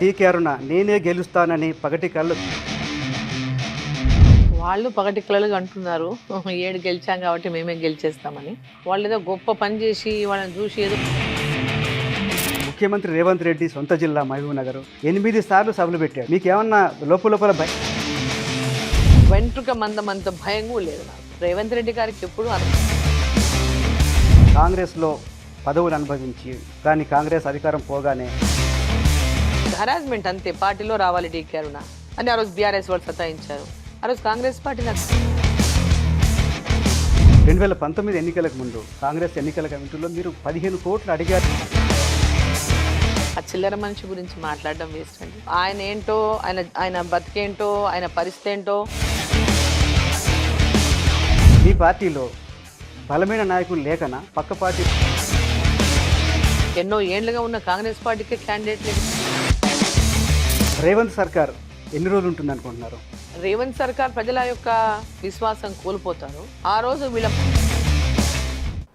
DK అరుణ నేనే గెలుస్తానని పగటి కళ్ళు. వాళ్ళు పగటి కలలుగా అంటున్నారు 7 గెలిచాం కాబట్టి మేమే గెలిచేస్తామని. వాళ్ళు ఏదో గొప్ప పని చేసి వాళ్ళని చూసి ఏదో ముఖ్యమంత్రి రేవంత్ రెడ్డి సొంత జిల్లా మహబూబ్ నగర్ 8 సార్లు సభలు పెట్టాడు. మీకేమన్నా లోపల వెంట్రుక మందమంత భయం కూడా లేదు నాకు. రేవంత్ రెడ్డి గారికి ఎప్పుడు కాంగ్రెస్లో పదవులు అనుభవించి కానీ కాంగ్రెస్ అధికారం పోగానే హరాస్మెంట్ అంతే. పార్టీలో రావాలి డీకే అరుణ అని ఆ రోజు బీఆర్ఎస్ వాళ్ళు సతాయించారు. ఆ రోజు కాంగ్రెస్ పార్టీ 2019 ఎన్నికలకు ముందు కాంగ్రెస్ ఎన్నికల కమిటీలో మీరు 15 కోట్లు అడిగారు. ఆ చిల్లర మనిషి గురించి మాట్లాడడం వేస్ట్ అండి. ఆయన ఏంటో, ఆయన బతికేంటో, ఆయన పరిస్థితి ఏంటో. మీ పార్టీలో బలమైన నాయకులు లేకనా పక్క పార్టీ ఎన్నో ఏండ్లుగా ఉన్న కాంగ్రెస్ పార్టీకి క్యాండిడేట్ లేదు. రేవంత్ సర్కార్ ఎన్ని రోజులు ఉంటుంది అనుకుంటున్నారు? రేవంత్ సర్కార్ ప్రజల యొక్క విశ్వాసం కోల్పోతారు. ఆ రోజు వీళ్ళ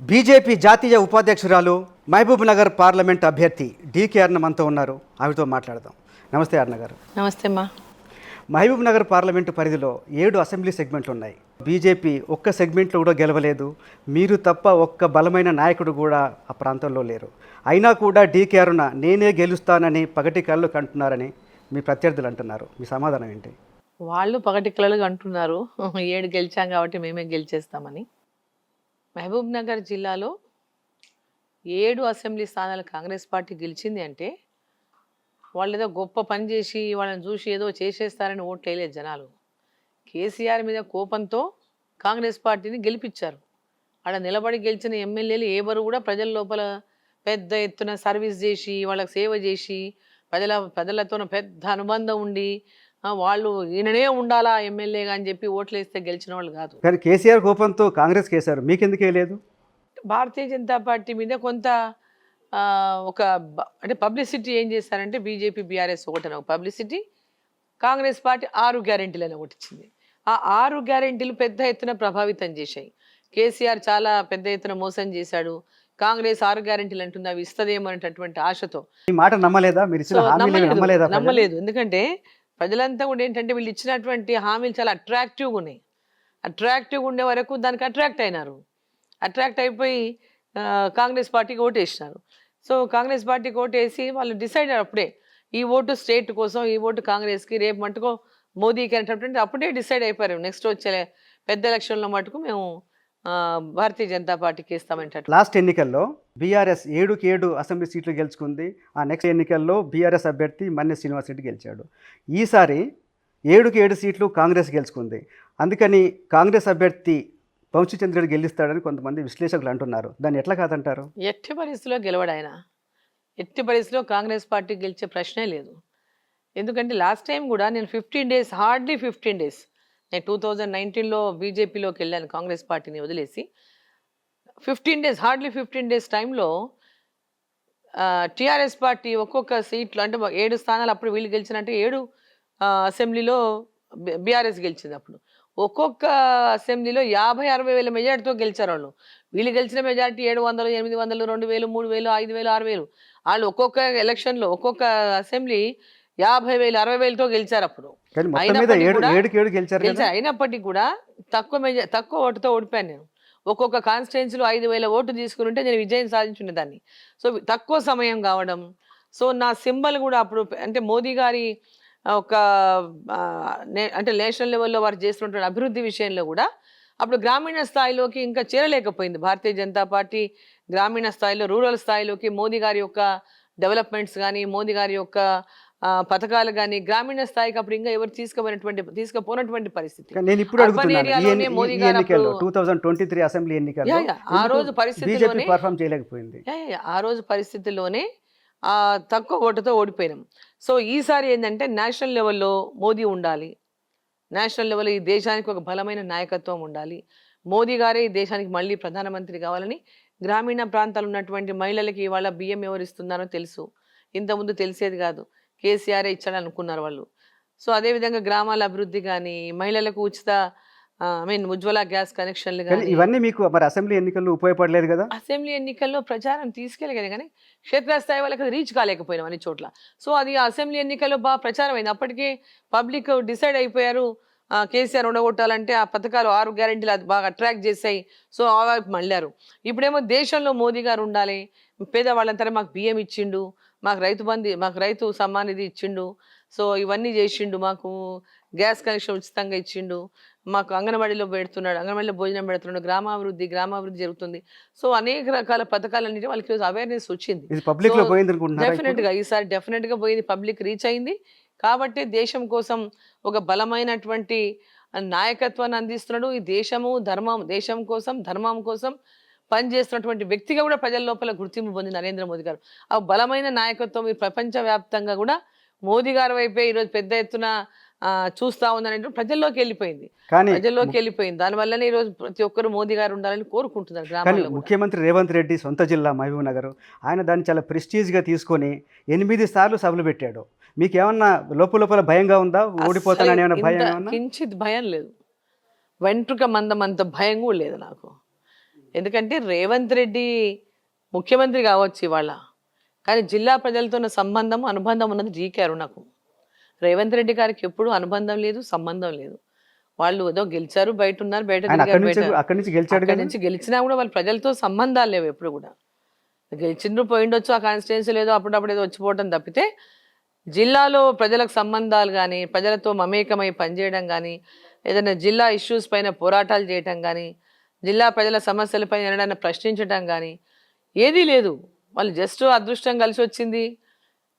బీజేపీ జాతీయ ఉపాధ్యక్షురాలు మహబూబ్ నగర్ పార్లమెంట్ అభ్యర్థి డీకే అరుణ మనతో ఉన్నారు. ఆవిడతో మాట్లాడదాం. నమస్తే అరుణ గారు. నమస్తే అమ్మా. మహబూబ్ నగర్ పార్లమెంటు పరిధిలో 7 అసెంబ్లీ సెగ్మెంట్లు ఉన్నాయి. బీజేపీ ఒక్క సెగ్మెంట్లో కూడా గెలవలేదు. మీరు తప్ప ఒక్క బలమైన నాయకుడు కూడా ఆ ప్రాంతంలో లేరు. అయినా కూడా డీకే అరుణ నేనే గెలుస్తానని పగటి కళ్ళు కంటున్నారని మీ ప్రత్యర్థులు అంటున్నారు. మీ సమాధానం ఏంటి? వాళ్ళు పగటి కలలుగా అంటున్నారు 7 గెలిచాం కాబట్టి మేమే గెలిచేస్తామని. మహబూబ్ నగర్ జిల్లాలో 7 అసెంబ్లీ స్థానాలు కాంగ్రెస్ పార్టీ గెలిచింది అంటే వాళ్ళు ఏదో గొప్ప పని చేసి వాళ్ళని చూసి ఏదో చేసేస్తారని ఓట్లు వేయలేదు జనాలు. కేసీఆర్ మీద కోపంతో కాంగ్రెస్ పార్టీని గెలిపించారు. ఆడ నిలబడి గెలిచిన ఎమ్మెల్యేలు ఎవరు కూడా ప్రజల లోపల పెద్ద ఎత్తున సర్వీస్ చేసి వాళ్ళకి సేవ చేసి ప్రజలతో పెద్ద అనుబంధం ఉండి వాళ్ళు ఈయననే ఉండాలా ఎమ్మెల్యేగా అని చెప్పి ఓట్లు వేస్తే గెలిచిన వాళ్ళు కాదు. కానీ కేసీఆర్ కోపంతో కాంగ్రెస్ కేసారు, మీకెందుకు వేయలేదు? భారతీయ జనతా పార్టీ మీద కొంత అంటే పబ్లిసిటీ ఏం చేస్తారంటే బీజేపీ బీఆర్ఎస్ ఒకటని ఒక పబ్లిసిటీ, కాంగ్రెస్ పార్టీ 6 గ్యారెంటీలను ఒకటి ఇచ్చింది. ఆ 6 గ్యారెంటీలు పెద్ద ఎత్తున ప్రభావితం చేశాయి. కేసీఆర్ చాలా పెద్ద ఎత్తున మోసం చేశాడు. కాంగ్రెస్ 6 గ్యారెంటీలు అంటుంది అవి ఇస్తదేమో అనేటటువంటి ఆశతో ఈ మాట నమ్మలేదా? మీరు ఇచ్చిన హామీలు నమ్మలేదా? నమ్మలేదు. ఎందుకంటే ప్రజలంతా కూడా ఏంటంటే వీళ్ళు ఇచ్చినటువంటి హామీలు చాలా అట్రాక్టివ్గా ఉన్నాయి. అట్రాక్టివ్గా ఉండే వరకు దానికి అట్రాక్ట్ అయినారు. అట్రాక్ట్ అయిపోయి కాంగ్రెస్ పార్టీకి ఓటేసినారు. సో కాంగ్రెస్ పార్టీకి ఓటేసి వాళ్ళు డిసైడ్ అప్పుడే ఈ ఓటు స్టేట్ కోసం, ఈ ఓటు కాంగ్రెస్కి, రేపు మటుకు మోదీకి అనేటటువంటి అప్పుడే డిసైడ్ అయిపోయారు. నెక్స్ట్ వచ్చే పెద్ద ఎలక్షన్లో మటుకు మేము భారతీయ జనతా పార్టీకి ఇస్తామంటారు. లాస్ట్ ఎన్నికల్లో బీఆర్ఎస్ 7 అసెంబ్లీ సీట్లు గెలుచుకుంది. ఆ నెక్స్ట్ ఎన్నికల్లో బీఆర్ఎస్ అభ్యర్థి మన్నె శ్రీనివాస్ రెడ్డి గెలిచాడు. ఈసారి 7 సీట్లు కాంగ్రెస్ గెలుచుకుంది. అందుకని కాంగ్రెస్ అభ్యర్థి వంశీచంద్రుడు గెలుస్తాడని కొంతమంది విశ్లేషకులు అంటున్నారు. దాన్ని ఎట్లా కాదంటారు? ఎట్టి పరిస్థితిలో గెలవడు ఆయన. ఎట్టి పరిస్థితిలో కాంగ్రెస్ పార్టీ గెలిచే ప్రశ్నే లేదు. ఎందుకంటే లాస్ట్ టైం కూడా నేను 15 డేస్, హార్డ్లీ 15 డేస్, నేను 2019లో బీజేపీలోకి వెళ్ళాను కాంగ్రెస్ పార్టీని వదిలేసి. 15 డేస్, హార్డ్లీ 15 డేస్ టైంలో టీఆర్ఎస్ పార్టీ ఒక్కొక్క సీట్లు అంటే 7 స్థానాలు అప్పుడు వీళ్ళు గెలిచినట్టు 7 అసెంబ్లీలో బీఆర్ఎస్ గెలిచింది. అప్పుడు ఒక్కొక్క అసెంబ్లీలో 50-60 వేల మెజార్టీతో గెలిచారు వాళ్ళు. వీళ్ళు గెలిచిన మెజార్టీ 700, 800, 2000, 3000, 5000, 6000. వాళ్ళు ఒక్కొక్క ఎలక్షన్లో ఒక్కొక్క అసెంబ్లీ 50,000, 60,000తో గెలిచారు. అప్పుడు అయినప్పటికీ కూడా తక్కువ ఓటుతో ఓడిపోయాను నేను. ఒక్కొక్క కాన్స్టిట్యున్సీలో 5,000 ఓటు తీసుకుని ఉంటే నేను విజయం సాధించుండేదాన్ని. సో తక్కువ సమయం కావడం. సో నా సింబల్ కూడా అప్పుడు అంటే మోదీ గారి ఒక అంటే నేషనల్ లెవెల్లో వారు చేస్తున్నటువంటి అభివృద్ధి విషయంలో కూడా అప్పుడు గ్రామీణ స్థాయిలోకి ఇంకా చేరలేకపోయింది భారతీయ జనతా పార్టీ. గ్రామీణ స్థాయిలో, రూరల్ స్థాయిలోకి మోదీ గారి యొక్క డెవలప్మెంట్స్ కానీ, మోదీ గారి యొక్క పథకాలు కానీ గ్రామీణ స్థాయికి అప్పుడు ఇంకా ఎవరు తీసుకుపోనటువంటి పరిస్థితి. ఆ రోజు పరిస్థితుల్లోనే తక్కువ ఓటుతో ఓడిపోయినాం. సో ఈసారి ఏంటంటే నేషనల్ లెవెల్లో మోదీ ఉండాలి. నేషనల్ లెవెల్లో ఈ దేశానికి ఒక బలమైన నాయకత్వం ఉండాలి. మోదీ గారే ఈ దేశానికి మళ్ళీ ప్రధానమంత్రి కావాలని గ్రామీణ ప్రాంతాలు ఉన్నటువంటి మహిళలకి ఇవాళ బియ్యం ఎవరు ఇస్తున్నారో తెలుసు. ఇంతకుముందు తెలిసేది కాదు. కేసీఆర్ ఇచ్చాడు అనుకున్నారు వాళ్ళు. సో అదేవిధంగా గ్రామాల అభివృద్ధి కానీ, మహిళలకు ఉచిత ఐ మీన్ ఉజ్వల గ్యాస్ కనెక్షన్లు కానీ కానీ ఇవన్నీ మీకు మరి అసెంబ్లీ ఎన్నికల్లో ఉపయోగపడలేదు కదా? అసెంబ్లీ ఎన్నికల్లో ప్రచారం తీసుకెళ్ళగలి కానీ క్షేత్రస్థాయి వాళ్ళకి రీచ్ కాలేకపోయినాం అన్ని చోట్ల. సో అది అసెంబ్లీ ఎన్నికల్లో బాగా ప్రచారం అయింది. అప్పటికే పబ్లిక్ డిసైడ్ అయిపోయారు కేసీఆర్ ఉండగొట్టాలంటే ఆ పథకాలు 6 గ్యారెంటీలు అది బాగా అట్రాక్ట్ చేశాయి. సో ఆ వైపు మళ్ళారు. ఇప్పుడేమో దేశంలో మోదీ గారు ఉండాలి, పేదవాళ్ళంతా మాకు బియ్యం ఇచ్చిండు, మాకు రైతు సమ్మాన్ నిధి ఇచ్చిండు, సో ఇవన్నీ చేసిండు, మాకు గ్యాస్ కనెక్షన్ ఉచితంగా ఇచ్చిండు, మాకు అంగన్వాడీలో పెడుతున్నాడు, అంగన్వాడీలో భోజనం పెడుతున్నాడు, గ్రామాభివృద్ధి జరుగుతుంది. సో అనేక రకాల పథకాలన్నిటి వాళ్ళకి ఈరోజు అవేర్నెస్ వచ్చింది. ఇది పబ్లిక్ లో పోయింది అనుకుంటున్నారా ఇప్పుడు? డెఫినెట్గా ఈసారి డెఫినెట్గా పోయింది, పబ్లిక్ రీచ్ అయింది. కాబట్టి దేశం కోసం ఒక బలమైనటువంటి నాయకత్వాన్ని అందిస్తున్నాడు. ఈ దేశం కోసం ధర్మం కోసం పనిచేస్తున్నటువంటి వ్యక్తిగా కూడా ప్రజల లోపల గుర్తింపు పొందింది నరేంద్ర మోదీ గారు. ఆ బలమైన నాయకత్వం ఈ ప్రపంచవ్యాప్తంగా కూడా మోదీ గారి వైపే ఈరోజు పెద్ద ఎత్తున చూస్తా ఉందనే ప్రజల్లోకి వెళ్ళిపోయింది. దానివల్లనే ఈరోజు ప్రతి ఒక్కరు మోదీ గారు ఉండాలని కోరుకుంటున్నారు కానీ గ్రామాల్లో కూడా. ముఖ్యమంత్రి రేవంత్ రెడ్డి సొంత జిల్లా మహబూబ్ నగర్, ఆయన దాన్ని చాలా ప్రెస్టీజ్గా తీసుకొని 8 సార్లు సభలు పెట్టాడు. మీకు ఏమన్నా లోపల భయంగా ఉందా? ఓడిపోతానని ఏమైనా భయం ఏమన్నా? కించిత్ భయం లేదు, వెంట్రుక మందమంత భయం కూడా లేదు నాకు. ఎందుకంటే రేవంత్ రెడ్డి ముఖ్యమంత్రి కావచ్చు ఇవాళ, కానీ జిల్లా ప్రజలతో ఉన్న అనుబంధం ఉన్నది డీకే అరుణకు. రేవంత్ రెడ్డి గారికి ఎప్పుడు అనుబంధం లేదు, సంబంధం లేదు. వాళ్ళు ఏదో గెలిచారు, బయట ఉన్నారు, అక్కడి నుంచి గెలిచాడు. అక్కడి నుంచి గెలిచినా కూడా వాళ్ళు ప్రజలతో సంబంధాలు లేవు ఎప్పుడు కూడా. గెలిచిండ్రు పోయిండొచ్చు, ఆ కాన్స్టిట్యున్సీలో ఏదో అప్పుడప్పుడు ఏదో వచ్చిపోవటం తప్పితే జిల్లాలో ప్రజలకు సంబంధాలు కానీ, ప్రజలతో మమేకమై పనిచేయడం కానీ, ఏదైనా జిల్లా ఇష్యూస్ పైన పోరాటాలు చేయటం కానీ, జిల్లా ప్రజల సమస్యలపైన ఏదైనా ప్రశ్నించడం కానీ ఏదీ లేదు. వాళ్ళు జస్ట్ అదృష్టం కలిసి వచ్చింది,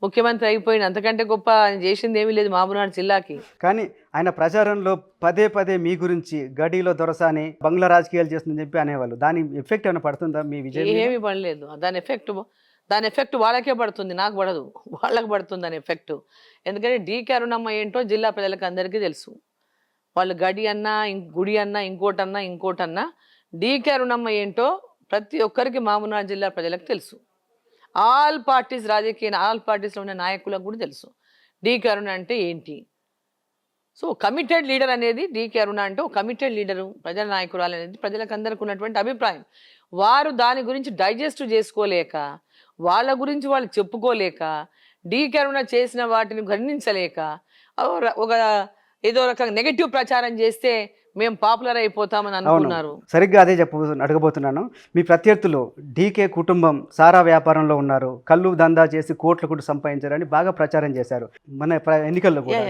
ముఖ్యమంత్రి అయిపోయింది, అంతకంటే గొప్ప ఆయన చేసింది ఏమీ లేదు మహబూబ్నగర్ జిల్లాకి. కానీ ఆయన ప్రచారంలో పదే మీ గురించి గడిలో దొరసాని బంగ్లా రాజకీయాలు చేస్తుందని చెప్పి అనేవాళ్ళు. దాని ఎఫెక్ట్ ఏమైనా పడుతుందా మీ విజయం? ఏమీ పడలేదు. దాని ఎఫెక్ట్ వాళ్ళకే పడుతుంది, నాకు పడదు, వాళ్ళకి పడుతుంది దాని ఎఫెక్ట్. ఎందుకంటే డీకే అరుణమ్మ ఏంటో జిల్లా ప్రజలకు అందరికీ తెలుసు. వాళ్ళు గడి అన్నా, గుడి అన్నా, ఇంకోటన్నా డీకే అరుణమ్మ ఏంటో ప్రతి ఒక్కరికి మహబూబ్నగర్ జిల్లా ప్రజలకు తెలుసు. ఆల్ పార్టీస్లో ఉన్న నాయకులకు కూడా తెలుసు డీకే అరుణ అంటే ఏంటి. సో కమిటెడ్ లీడర్ అనేది డీకే అరుణ అంటే ఒక కమిటెడ్ లీడరు, ప్రజల నాయకురాలు అనేది ప్రజలకు అందరికీ ఉన్నటువంటి అభిప్రాయం. వారు దాని గురించి డైజెస్ట్ చేసుకోలేక, వాళ్ళ గురించి వాళ్ళు చెప్పుకోలేక, డీకే అరుణ చేసిన వాటిని గర్ణించలేక ఒక ఏదో రకంగా నెగటివ్ ప్రచారం చేస్తే మేము పాపులర్ అయిపోతామని అనుకున్నారు. సరిగ్గా అదే అడగబోతున్నాను. మీ ప్రత్యర్థులు డీకే కుటుంబం సారా వ్యాపారంలో ఉన్నారు, కళ్ళు దందా చేసి కోట్లు సంపాదించారని బాగా ప్రచారం చేశారు మన ఎన్నికల్లో కూడా.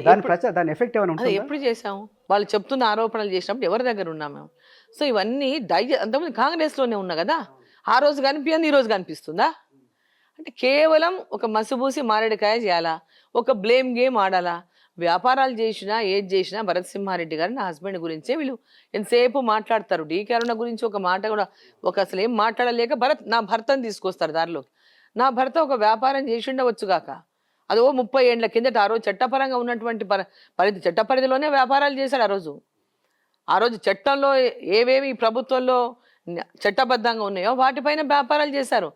దాని ఎఫెక్ట్ ఏమైనా ఉంటుంది? ఎప్పుడు చేసాము? వాళ్ళు చెప్తున్న ఆరోపణలు చేసినప్పుడు ఎవరి దగ్గర ఉన్నాం మేము? సో ఇవన్నీ అంతమంది కాంగ్రెస్లోనే ఉన్నా కదా, ఆ రోజు కనిపించింది ఈ రోజు కనిపిస్తుందా? అంటే కేవలం ఒక మసిబూసి మారేడుకాయ చేయాలా, ఒక బ్లేమ్ గేమ్ ఆడాలా? వ్యాపారాలు చేసినా ఏది చేసినా భరత్ సింహారెడ్డి గారు నా హస్బెండ్ గురించే వీళ్ళు ఎంతసేపు మాట్లాడతారు. డీకే అరుణ గురించి ఒక మాట కూడా అసలు ఏం మాట్లాడలేక నా భర్తను తీసుకొస్తారు దారిలోకి. నా భర్త ఒక వ్యాపారం చేసి ఉండవచ్చుగాక, అదో 30 ఏళ్ల కిందట, ఆ రోజు చట్టపరంగా ఉన్నటువంటి చట్టపరిధిలోనే వ్యాపారాలు చేశాడు. ఆ రోజు చట్టంలో ఏవేవి ప్రభుత్వంలో చట్టబద్ధంగా ఉన్నాయో వాటిపైన వ్యాపారాలు చేశారు.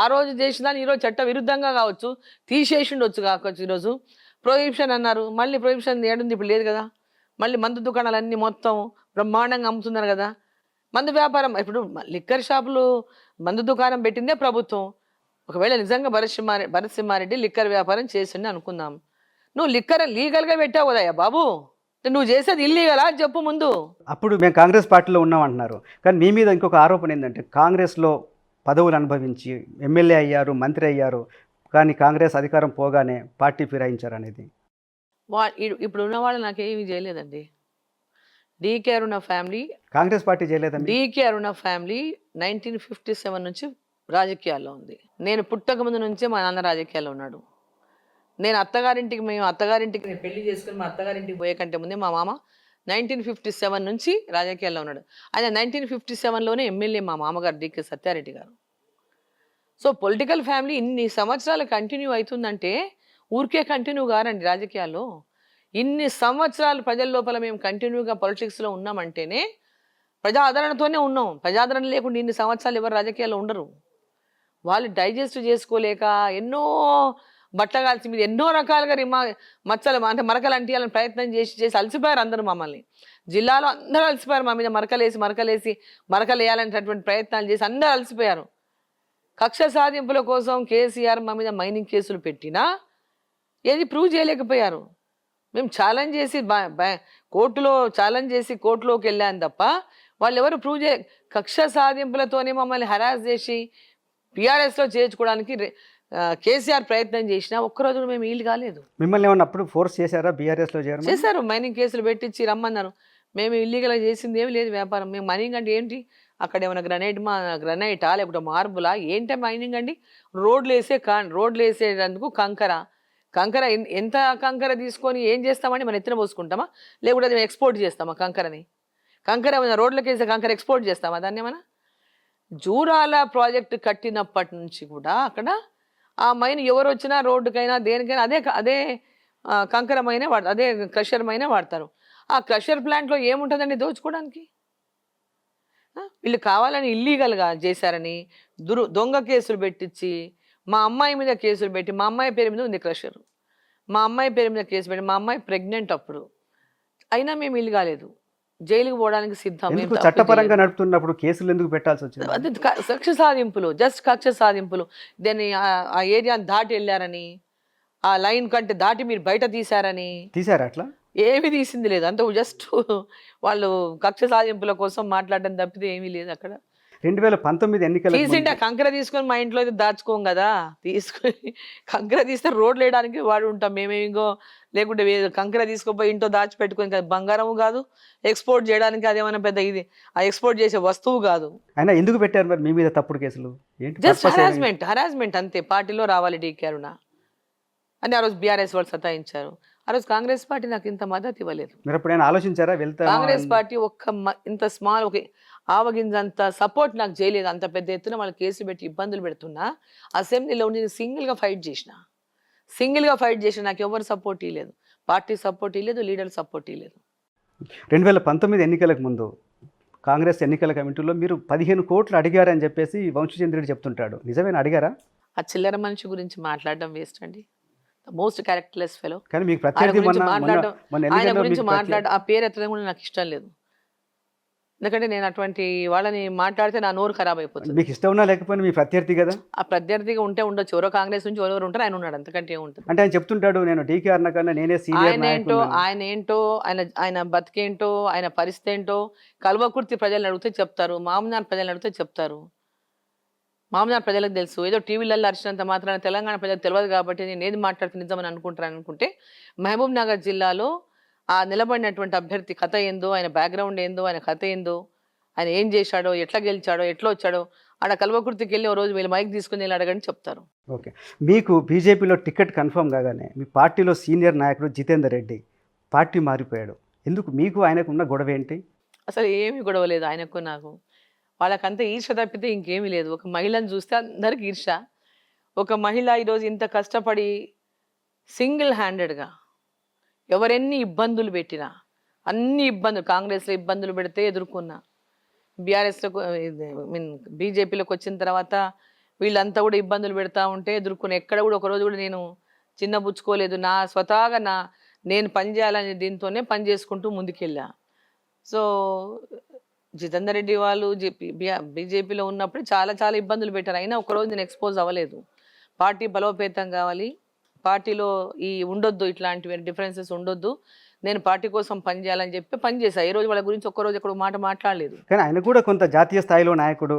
ఆ రోజు చేసిన ఈరోజు చట్ట విరుద్ధంగా కావచ్చు, తీసేసిండొచ్చు కావచ్చు. ఈరోజు ప్రొహిబిషన్ అన్నారు, మళ్ళీ ప్రొహిబిషన్ ఏడుంది, ఇప్పుడు లేదు కదా. మళ్ళీ మందు దుకాణాలన్నీ మొత్తం బ్రహ్మాండంగా అమ్ముతున్నారు కదా. మందు వ్యాపారం, ఇప్పుడు లిక్కర్ షాపులు, మందు దుకాణం పెట్టిందే ప్రభుత్వం. ఒకవేళ నిజంగా భరత్ సింహారెడ్డి లిక్కర్ వ్యాపారం చేసిండే అనుకుందాం, నువ్వు లిక్కర్ లీగల్గా పెట్టావు కదయ్యా బాబు, నువ్వు చేసేది ఇల్లీగలా చెప్పు ముందు. అప్పుడు మేము కాంగ్రెస్ పార్టీలో ఉన్నాం అంటున్నారు. కానీ మీ మీద ఇంకొక ఆరోపణ ఏంటంటే కాంగ్రెస్లో పదవులు అనుభవించి ఎమ్మెల్యే అయ్యారు, మంత్రి అయ్యారు, కానీ కాంగ్రెస్ అధికారం పోగానే పార్టీ ఫిరాయించారు అనేది. ఇప్పుడు ఉన్న వాళ్ళు నాకేమీ చేయలేదండి. డీకే అరుణ ఫ్యామిలీ కాంగ్రెస్ పార్టీ చేయలేదండి. డీకే అరుణ ఫ్యామిలీ 1957 నుంచి రాజకీయాల్లో ఉంది. నేను పుట్టక ముందు నుంచే మా నాన్న రాజకీయాల్లో ఉన్నాడు. మేము అత్తగారింటికి నేను పెళ్లి చేసుకుని మా అత్తగారింటికి పోయే కంటే ముందే మా మామ 1957 నుంచి రాజకీయాల్లో ఉన్నాడు. ఆయన 1957లోనే ఎమ్మెల్యే మా మామగారు డీకే సత్యారెడ్డి గారు. సో పొలిటికల్ ఫ్యామిలీ ఇన్ని సంవత్సరాలు కంటిన్యూ అవుతుందంటే ఊరికే కంటిన్యూ కారండి రాజకీయాల్లో. ఇన్ని సంవత్సరాలు ప్రజల లోపల మేము కంటిన్యూగా పొలిటిక్స్లో ఉన్నామంటేనే ప్రజా ఆదరణతోనే ఉన్నాం. ప్రజాదరణ లేకుండా ఇన్ని సంవత్సరాలు ఎవరు రాజకీయాల్లో ఉండరు. వాళ్ళు డైజెస్ట్ చేసుకోలేక ఎన్నో బట్టగాల్చి మీద ఎన్నో రకాలుగా మచ్చలు అంటే మరకలు అంటియాలని ప్రయత్నం చేసి అలసిపోయారు అందరూ మమ్మల్ని. జిల్లాలో అందరూ అలసిపోయారు, మా మీద మరకలు వేయాలనేటటువంటి ప్రయత్నాలు చేసి అందరూ అలసిపోయారు. కక్ష సాధింపుల కోసం కేసీఆర్ మా మీద మైనింగ్ కేసులు పెట్టినా ఏది ప్రూవ్ చేయలేకపోయారు. మేము ఛాలెంజ్ చేసి కోర్టులో ఛాలెంజ్ చేసి కోర్టులోకి వెళ్ళాను తప్ప వాళ్ళు ఎవరు ప్రూవ్ కక్ష సాధింపులతోనే మమ్మల్ని హరాస్ చేసి టీఆర్ఎస్లో చేర్చుకోవడానికి కేసీఆర్ ప్రయత్నం చేసినా ఒక్కరోజు కూడా మేము ఈల్డ్ కాలేదు. మిమ్మల్ని ఏమన్నా అప్పుడు ఫోర్స్ చేశారా బీఆర్ఎస్లో చేరమని? చేశారు, మైనింగ్ కేసులు పెట్టించి రమ్మన్నారు. మేము ఇల్లీగల్గా చేసింది ఏమి లేదు వ్యాపారం. మేము మైనింగ్ అంటే ఏంటి, అక్కడ ఏమైనా గ్రనైటా లేకపోతే మార్బులా ఏంటంటే మైనింగ్ అండి? రోడ్లు వేసేటందుకు కంకర ఎంత కంకర తీసుకొని ఏం చేస్తామండి? మనం ఎత్తున పోసుకుంటామా లేకపోతే అది ఎక్స్పోర్ట్ చేస్తామా? కంకర ఏమైనా రోడ్లకి వేసే కంకర ఎక్స్పోర్ట్ చేస్తామా? దాన్ని ఏమైనా జూరాల ప్రాజెక్టు కట్టినప్పటి నుంచి కూడా అక్కడ ఆ మైన్ ఎవరు వచ్చినా రోడ్డుకైనా దేనికైనా అదే కంకర మైనే వాడతారు, అదే క్రషర్ మైనే వాడతారు. ఆ క్రషర్ ప్లాంట్లో ఏముంటుందండి దోచుకోవడానికి? వీళ్ళు కావాలని ఇల్లీగల్గా చేశారని దొంగ కేసులు పెట్టించి మా అమ్మాయి మీద కేసులు పెట్టి, మా అమ్మాయి పేరు మీద ఉంది క్రషర్, మా అమ్మాయి పేరు మీద కేసు పెట్టి, మా అమ్మాయి ప్రెగ్నెంట్ అప్పుడు అయినా మేము ఇల్లు కాలేదు, జైలుకి పోవడానికి సిద్ధం. చట్టపరంగా నడుపుతున్నప్పుడు కేసులు ఎందుకు పెట్టాల్సి వచ్చింది? అది కక్ష సాధింపులు, జస్ట్ కక్ష సాధింపులు. దాన్ని ఆ ఏరియాని దాటి వెళ్ళారని, ఆ లైన్ కంటే దాటి మీరు బయట తీశారా? అట్లా ఏమీ తీసింది లేదు. అంత జస్ట్ వాళ్ళు కక్ష సాధింపుల కోసం మాట్లాడడం తప్పితే ఏమీ లేదు అక్కడ. 2019 ఎన్నికల తీసింటే కంకర తీసుకొని మా ఇంట్లో అయితే దాచుకోం కదా, తీసుకొని కంకర తీస్తే రోడ్లు వేయడానికి వాడు ఉంటాం మేమేమో. లేకుంటే కంకర తీసుకుపోయి ఇంట్లో దాచిపెట్టుకొని కదా, బంగారము కాదు, ఎక్స్పోర్ట్ చేయడానికి అదేమైనా పెద్ద ఇది ఆ ఎక్స్పోర్ట్ చేసే వస్తువు కాదు. అయినా ఎందుకు పెట్టారు మరి మీ మీద తప్పుడు కేసులు? జస్ట్ హరాస్మెంట్ అంతే. పార్టీలో రావాలి డీకేరునా అని ఆ రోజు బీఆర్ఎస్ వాళ్ళు సతాయించారు. ఆ రోజు కాంగ్రెస్ పార్టీ నాకు ఇంత మద్దతు ఇవ్వలేదు. మీరు ఎప్పుడైనా ఆలోచించారా వెళ్తా? కాంగ్రెస్ పార్టీ ఇంత స్మాల్ ఒక ఆవగింజంత సపోర్ట్ నాకు చేయలేదు. అంత పెద్ద ఎత్తున వాళ్ళు కేసులు పెట్టి ఇబ్బందులు పెడుతున్నా అసెంబ్లీలో ఉండి సింగిల్గా ఫైట్ చేసిన నాకు ఎవరు సపోర్ట్ ఇవ్వలేదు, పార్టీ సపోర్ట్ ఇవ్వలేదు, లీడర్ సపోర్ట్ ఇవ్వలేదు. 2019 ఎన్నికలకు ముందు కాంగ్రెస్ ఎన్నికల కమిటీలో మీరు 15 కోట్లు అడిగారని చెప్పేసి వంశచంద్రుడు చెప్తుంటాడు, నిజమేనా? అడిగారా? ఆ చిల్లర మనిషి గురించి మాట్లాడడం వేస్ట్ అండి. Most characterless fellow. కానీ మీకు ప్రత్యర్థి ఆయన గురించి మాట్లాడ ఆ పేరు ఎత్తడం కూడా నాకు ఇష్టం లేదు. ఎందుకంటే నేను అటువంటి వాళ్ళని మాట్లాడితే నా నోరు ఖరాబ్ అయిపోతుంది. మీకు ఇష్టం ఉన్నా లేకపోయినా మీ ప్రత్యర్థి కదా. ఆ ప్రత్యర్థిగా ఉంటే ఉండొచ్చు, ఎవరో కాంగ్రెస్ నుంచి ఎవరెవరు ఉంటారు, ఆయన ఉన్నాడు, అంతకంటే ఏముంటుంది. అంటే ఆయన చెప్తుంటాడు నేను డీకే అన్న కన్నా నేనే సీనియర్. ఆయన బతికేంటో, ఆయన పరిస్థితి ఏంటో కల్వకుర్తి ప్రజలను అడిగితే చెప్తారు, మామూనార్ ప్రజలను అడిగితే చెప్తారు. మామూనార్ ప్రజలకు తెలుసు, ఏదో టీవీలలో అరిచినంత మాత్రాన తెలంగాణ ప్రజలకు తెలియదు కాబట్టి నేను ఏది మాట్లాడితే నిజమని అనుకుంటే మహబూబ్ నగర్ జిల్లాలో ఆ నిలబడినటువంటి అభ్యర్థి కథ ఏందో, ఆయన బ్యాక్గ్రౌండ్ ఏందో, ఆయన కథ ఏందో, ఆయన ఏం చేశాడో, ఎట్లా గెలిచాడో, ఎట్లా వచ్చాడో ఆడ కల్వకుర్తికి వెళ్ళి ఓ రోజు వీళ్ళు మైక్ తీసుకుని వెళ్ళి అడగని చెప్తారు. ఓకే, మీకు బీజేపీలో టికెట్ కన్ఫర్మ్ కాగానే మీ పార్టీలో సీనియర్ నాయకుడు జితేందర్ రెడ్డి పార్టీ మారిపోయాడు. ఎందుకు? మీకు ఆయనకు ఉన్న గొడవ ఏంటి? అసలు ఏమీ గొడవ లేదు ఆయనకు నాకు. వాళ్ళకంతా ఈర్ష తప్పితే ఇంకేమీ లేదు. ఒక మహిళను చూస్తే అందరికి ఈర్ష. ఒక మహిళ ఈరోజు ఇంత కష్టపడి సింగిల్ హ్యాండెడ్గా ఎవరెన్ని ఇబ్బందులు పెట్టినా, అన్ని ఇబ్బందులు కాంగ్రెస్లో ఇబ్బందులు పెడితే ఎదుర్కొన్నా, బీఆర్ఎస్లో బీజేపీలోకి వచ్చిన తర్వాత వీళ్ళంతా కూడా ఇబ్బందులు పెడతా ఉంటే ఎదుర్కొన్నా. ఎక్కడ కూడా ఒకరోజు కూడా నేను చిన్నబుచ్చుకోలేదు. నా స్వతహాగా నేను పని చేయాలని దీంతోనే పని చేసుకుంటూ ముందుకెళ్ళా. సో జితేందర్ రెడ్డి వాళ్ళు బీజేపీలో ఉన్నప్పుడు చాలా చాలా ఇబ్బందులు పెట్టారు. అయినా ఒకరోజు నేను ఎక్స్పోజ్ అవ్వలేదు. పార్టీ బలోపేతం కావాలి, పార్టీలో ఉండొద్దు, ఇట్లాంటివి డిఫరెన్సెస్ ఉండొద్దు, నేను పార్టీ కోసం పనిచేయాలని చెప్పి పనిచేశాను. ఈ రోజు వాళ్ళ గురించి ఒక్కరోజు ఎక్కడ మాట మాట్లాడలేదు. కానీ ఆయన కూడా కొంత జాతీయ స్థాయిలో నాయకుడు,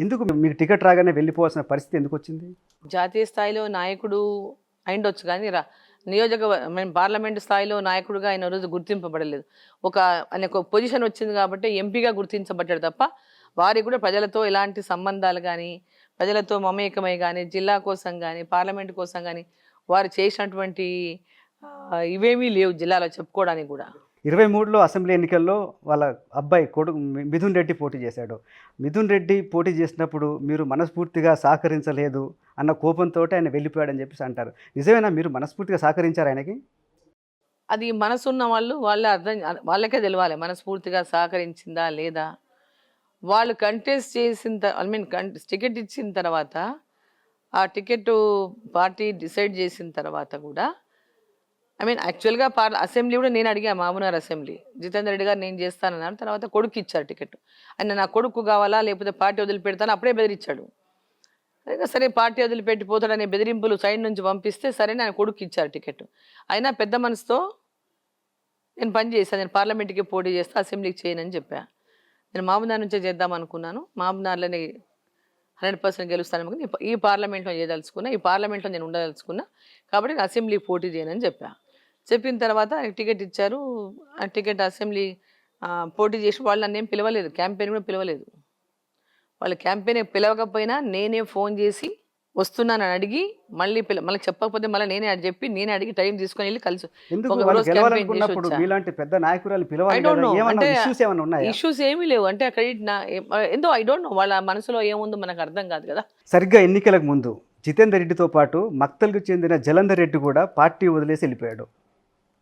ఎందుకు మీకు టికెట్ రాగానే వెళ్ళిపోవాల్సిన పరిస్థితి ఎందుకు వచ్చింది? జాతీయ స్థాయిలో నాయకుడు అయిండొచ్చు కానీ పార్లమెంటు స్థాయిలో నాయకుడుగా ఆయన రోజు గుర్తింపబడలేదు. ఆయనకు పొజిషన్ వచ్చింది కాబట్టి ఎంపీగా గుర్తించబడ్డాడు తప్ప వారికి కూడా ప్రజలతో ఎలాంటి సంబంధాలు కానీ, ప్రజలతో మమేకమై కానీ, జిల్లా కోసం కానీ, పార్లమెంటు కోసం కానీ వారు చేసినటువంటి ఇవేమీ లేవు జిల్లాలో చెప్పుకోవడానికి కూడా. 23లో అసెంబ్లీ ఎన్నికల్లో వాళ్ళ అబ్బాయి కొడుకు మిథున్ రెడ్డి పోటీ చేశాడు. మిథున్ రెడ్డి పోటీ చేసినప్పుడు మీరు మనస్ఫూర్తిగా సహకరించలేదు అన్న కోపంతో ఆయన వెళ్ళిపోయాడని చెప్పేసి అంటారు. నిజమేనా? మీరు మనస్ఫూర్తిగా సహకరించారు ఆయనకి? అది మనసున్న వాళ్ళకే తెలియాలి మనస్ఫూర్తిగా సహకరించిందా లేదా. వాళ్ళు కంటెస్ట్ చేసిన టికెట్ ఇచ్చిన తర్వాత, ఆ టికెట్ పార్టీ డిసైడ్ చేసిన తర్వాత కూడా ఐ మీన్ యాక్చువల్గా అసెంబ్లీ కూడా నేను అడిగా మహబూబ్నగర్ అసెంబ్లీ జితేందర్ రెడ్డి గారు నేను చేస్తానన్నాను. తర్వాత కొడుకు ఇచ్చారు టికెట్. ఆయన నా కొడుకు కావాలా లేకపోతే పార్టీ వదిలిపెడతాను అప్పుడే బెదిరించాడు. సరే పార్టీ వదిలిపెట్టి పోతాడనే బెదిరింపులు సైడ్ నుంచి పంపిస్తే సరే ఆయన కొడుకు ఇచ్చారు టికెట్. అయినా పెద్ద మనసుతో నేను పని చేశాను. నేను పార్లమెంట్కి పోటీ చేస్తే అసెంబ్లీకి చేయనని చెప్పా. నేను మహబూబ్నగర్ నుంచే చేద్దాం అనుకున్నాను. మహబూబ్నగర్లోనే 100% గెలుస్తాను. ఈ పార్లమెంట్లో చేయదలుచుకున్నా, ఈ పార్లమెంట్లో నేను ఉండదలుచుకున్నా కాబట్టి నేను అసెంబ్లీకి పోటీ చేయనని చెప్పా. చెప్పిన తర్వాత ఆయనకు టికెట్ ఇచ్చారు. ఆ టికెట్ అసెంబ్లీ పోటీ చేసి వాళ్ళు నన్ను ఏం పిలవలేదు, క్యాంపెయిన్ కూడా పిలవలేదు. వాళ్ళు క్యాంపెయిన్ పిలవకపోయినా నేనే ఫోన్ చేసి వస్తున్నానని అడిగి మళ్ళీ మళ్ళీ చెప్పకపోతే మళ్ళీ నేనే అది చెప్పి నేనే అడిగి టైం తీసుకొని వెళ్ళి కలిసి ఎందుకు ఒక వాళ్ళు రోజు campaign చేసి గెలవాలనుకున్నప్పుడు వచ్చా. మీలాంటి పెద్ద నాయకురాలు I పిలవాలి don't కదా, know. ఏమన్నా అంటే ఇష్యూస్ ఏమైనా ఉన్నాయా? ఇష్యూస్ ఏమీ లేవు. అంటే క్రెడిట్ ఏందో ఐ డోంట్ నో వాళ్ళ మనసులో ఏముందో మనకు అర్థం కాదు కదా. సరిగ్గా ఎన్నికలకు ముందు జితేందర్ రెడ్డితో పాటు మక్తల్కు చెందిన జలంధర్ రెడ్డి కూడా పార్టీ వదిలేసి వెళ్ళిపోయాడు.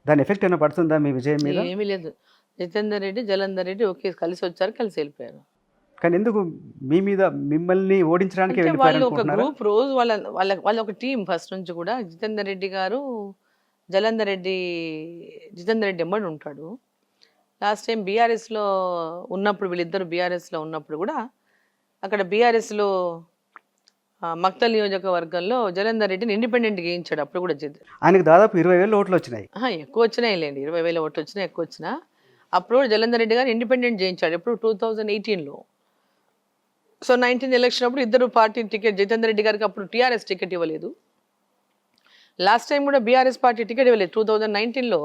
దాని ఎఫెక్ట్ ఏమైనా పడుతుందా మీ విజయం మీద? ఏమీ లేదు. జితేందర్ రెడ్డి జలంధర్ రెడ్డి ఓకే కలిసి వచ్చారు, కలిసి వెళ్ళిపోయారు. కానీ ఎందుకు మీ మీద మిమ్మల్ని ఓడించడానికి అంటే వెళ్ళిపోయారు వాళ్ళు ఒక అనుకుంటున్నారా? గ్రూప్ రోజు వాళ్ళ వాళ్ళ వాళ్ళ ఒక టీం ఫస్ట్ నుంచి కూడా. జితేందర్ రెడ్డి గారు జితేందర్ రెడ్డి ఎమ్మడి ఉంటాడు. లాస్ట్ టైం బీఆర్ఎస్లో ఉన్నప్పుడు వీళ్ళిద్దరు బీఆర్ఎస్లో ఉన్నప్పుడు కూడా అక్కడ బీఆర్ఎస్లో మక్తల్ నియోజకవర్గంలో జలంధర్ రెడ్డిని ఇండిపెండెంట్గా వేయించాడు. అప్పుడు కూడా ఆయనకు దాదాపు 20,000 ఓట్లు వచ్చినాయి. ఎక్కువ వచ్చినాయి లేండి, 20,000 ఓట్లు వచ్చినా ఎక్కువ వచ్చినా. అప్పుడు కూడా జలంధర్ రెడ్డి గారు ఇండిపెండెంట్ చేయించాడు. ఎప్పుడు 2018లో. సో 19 ఎలక్షన్ అప్పుడు ఇద్దరు పార్టీ టికెట్ జితేందర్ రెడ్డి గారికి అప్పుడు టీఆర్ఎస్ టికెట్ ఇవ్వలేదు. లాస్ట్ టైం కూడా బీఆర్ఎస్ పార్టీ టికెట్ ఇవ్వలేదు. 2019లో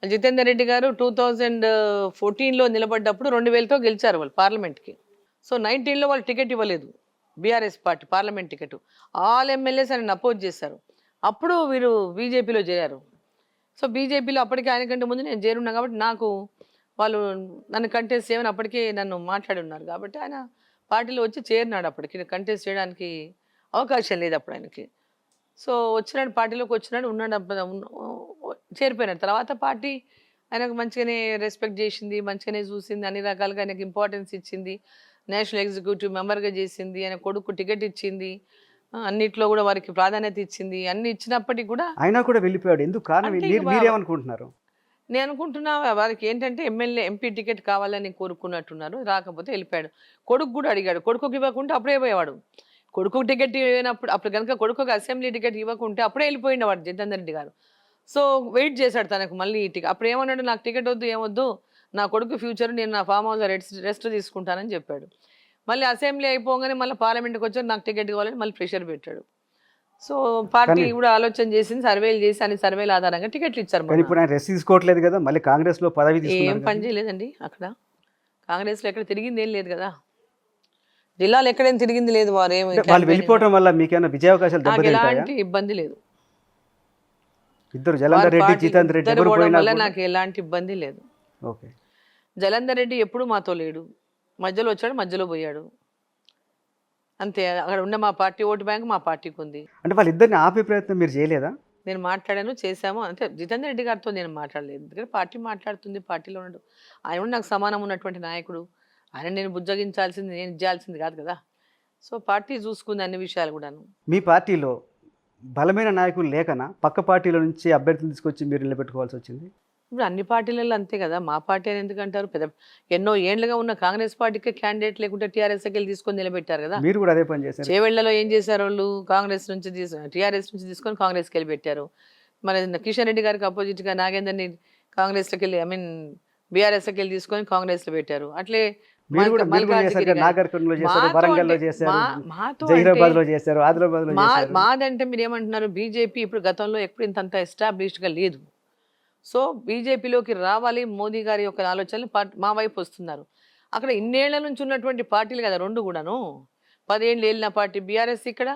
జితేందర్ రెడ్డి గారు 2014లో నిలబడ్డప్పుడు 2,000తో గెలిచారు వాళ్ళు పార్లమెంట్కి. సో 19లో వాళ్ళు టికెట్ ఇవ్వలేదు BRS party parliament ticket. All MLAs ఆయన అపోజ్ చేశారు. అప్పుడు వీరు బీజేపీలో చేరారు. సో బీజేపీలో అప్పటికే ఆయనకంటే ముందు నేను చేరున్నా కాబట్టి నాకు వాళ్ళు నన్ను కంటెస్ట్ చేయమని అప్పటికే నన్ను మాట్లాడి ఉన్నారు కాబట్టి ఆయన పార్టీలో వచ్చి చేరినాడు. అప్పటికి కంటెస్ట్ చేయడానికి అవకాశం లేదు అప్పుడు ఆయనకి. సో వచ్చినాడు, పార్టీలోకి వచ్చినాడు, చేరిపోయినాడు. తర్వాత పార్టీ ఆయనకు మంచిగానే రెస్పెక్ట్ చేసింది, మంచిగానే చూసింది, అన్ని రకాలుగా ఆయనకు ఇంపార్టెన్స్ ఇచ్చింది, నేషనల్ ఎగ్జిక్యూటివ్ మెంబర్గా చేసింది, ఆయన కొడుకు టికెట్ ఇచ్చింది, అన్నిట్లో కూడా వారికి ప్రాధాన్యత ఇచ్చింది. అన్ని ఇచ్చినప్పటికీ కూడా ఆయన కూడా వెళ్ళిపోయాడు. ఎందుకు కారణం? అంటే ఇక మీరేమనుకుంటున్నారు? నేను అనుకుంటున్నా వారికి ఏంటంటే ఎంపీ టికెట్ కావాలని కోరుకున్నట్టున్నారు, రాకపోతే వెళ్ళిపోయాడు. కొడుకు కూడా అడిగాడు, కొడుకుకి ఇవ్వకుంటే అప్పుడే పోయేవాడు. కొడుకు టికెట్ ఇవ్వనప్పుడు అప్పుడు కనుక కొడుకుకి అసెంబ్లీ టికెట్ ఇవ్వకుంటే అప్పుడే వెళ్ళిపోయినవాడు జితేందర్ రెడ్డి గారు. సో వెయిట్ చేశాడు తనకు మళ్ళీ టికెట్. అప్పుడు ఏమన్నాడు, నాకు టికెట్ వద్దు ఏమొద్దు, నా కొడుకు ఫ్యూచర్ నేను నా ఫామ్ హౌస్ రెస్ట్ తీసుకుంటానని చెప్పాడు. మళ్ళీ అసెంబ్లీ అయిపోగానే మళ్ళీ పార్లమెంట్కి వచ్చారు, నాకు టికెట్ కావాలని మళ్ళీ ప్రెషర్ పెట్టాడు. సో పార్టీ కూడా ఆలోచన చేసింది, సర్వేలు చేసి అన్ని సర్వేల ఆధారంగా టికెట్లు ఇచ్చారు. కానీ ఇప్పుడు ఆయన రెస్ట్ తీసుకోవట్లేదు కదా, మళ్ళీ కాంగ్రెస్ లో పదవి ఏం తీసుకున్నారు పని చేయలేదండి అక్కడ. కాంగ్రెస్లో ఎక్కడ తిరిగింది ఏం లేదు కదా, జిల్లాలో ఎక్కడేం తిరిగింది లేదు. వారు ఏమి కదా. వాళ్ళు వెళ్ళిపోవడం వల్ల మీకేమైనా విజయావకాశాలు నాకు దెబ్బతింటాయా? ఎలాంటి ఇబ్బంది లేదు. ఇద్దరు జలంధర్ రెడ్డి జితేందర్ రెడ్డి ఇద్దరు ఎవరు పోవడం పోయినా వల్ల కూడా- నాకు ఎలాంటి ఇబ్బంది లేదు. ఓకే. జలంధర్ రెడ్డి ఎప్పుడు మాతో లేడు, మధ్యలో వచ్చాడు మధ్యలో పోయాడు అంతే. అక్కడ ఉన్న మా పార్టీ ఓటు బ్యాంక్ మా పార్టీకి ఉంది. అంటే వాళ్ళిద్దరిని ఆపే ప్రయత్నం మీరు చేయలేదా? నేను మాట్లాడాను, చేశాము అంతే. జితేందర్ రెడ్డి గారితో నేను మాట్లాడలేదు, ఎందుకంటే పార్టీ మాట్లాడుతుంది, పార్టీలో ఉన్నాడు. ఆయన కూడా నాకు సమానం ఉన్నటువంటి నాయకుడు, ఆయన నేను బుజ్జగించాల్సింది నేను ఇచ్చాల్సింది కాదు కదా. సో పార్టీ చూసుకుంది అన్ని విషయాలు కూడాను. మీ పార్టీలో బలమైన నాయకులు లేకనా పక్క పార్టీల నుంచి అభ్యర్థులు తీసుకొచ్చి మీరు నిలబెట్టుకోవాల్సి వచ్చింది? ఇప్పుడు అన్ని పార్టీలలో అంతే కదా. మా పార్టీ అని ఎందుకంటారు, పెద్ద ఎన్నో ఏండ్లుగా ఉన్న కాంగ్రెస్ పార్టీకి క్యాండిడేట్ లేకుంటే టీఆర్ఎస్కి వెళ్ళి తీసుకొని నిలబెట్టారు కదా. మీరు కూడా అదే పని చేశారు. చేవెళ్లలో ఏం చేశారు వాళ్ళు, కాంగ్రెస్ నుంచి టీఆర్ఎస్ నుంచి తీసుకొని కాంగ్రెస్కి వెళ్ళి పెట్టారు. మరి కిషన్ రెడ్డి గారికి అపోజిట్గా నాగేందర్ని కాంగ్రెస్లోకి వెళ్ళి బీఆర్ఎస్కి వెళ్ళి తీసుకొని కాంగ్రెస్లో పెట్టారు. అట్లే మీరు కూడా చేశారు, నాగర్కర్నూలులో చేశారు, వరంగల్లో చేశారు, జహీరాబాద్ లో చేశారు, ఆదిలాబాద్ లో చేశారు. మాదంటే మీరు ఏమంటున్నారు, బీజేపీ ఇప్పుడు గతంలో ఎప్పుడు ఇంత ఎస్టాబ్లిష్డ్గా లేదు. సో బీజేపీలోకి రావాలి మోదీ గారి యొక్క ఆలోచనలు మా వైపు వస్తున్నారు. అక్కడ ఇన్నేళ్ల నుంచి ఉన్నటువంటి పార్టీలు కదా రెండు కూడాను. 10 ఏళ్ళు వెళ్ళిన పార్టీ బీఆర్ఎస్, ఇక్కడ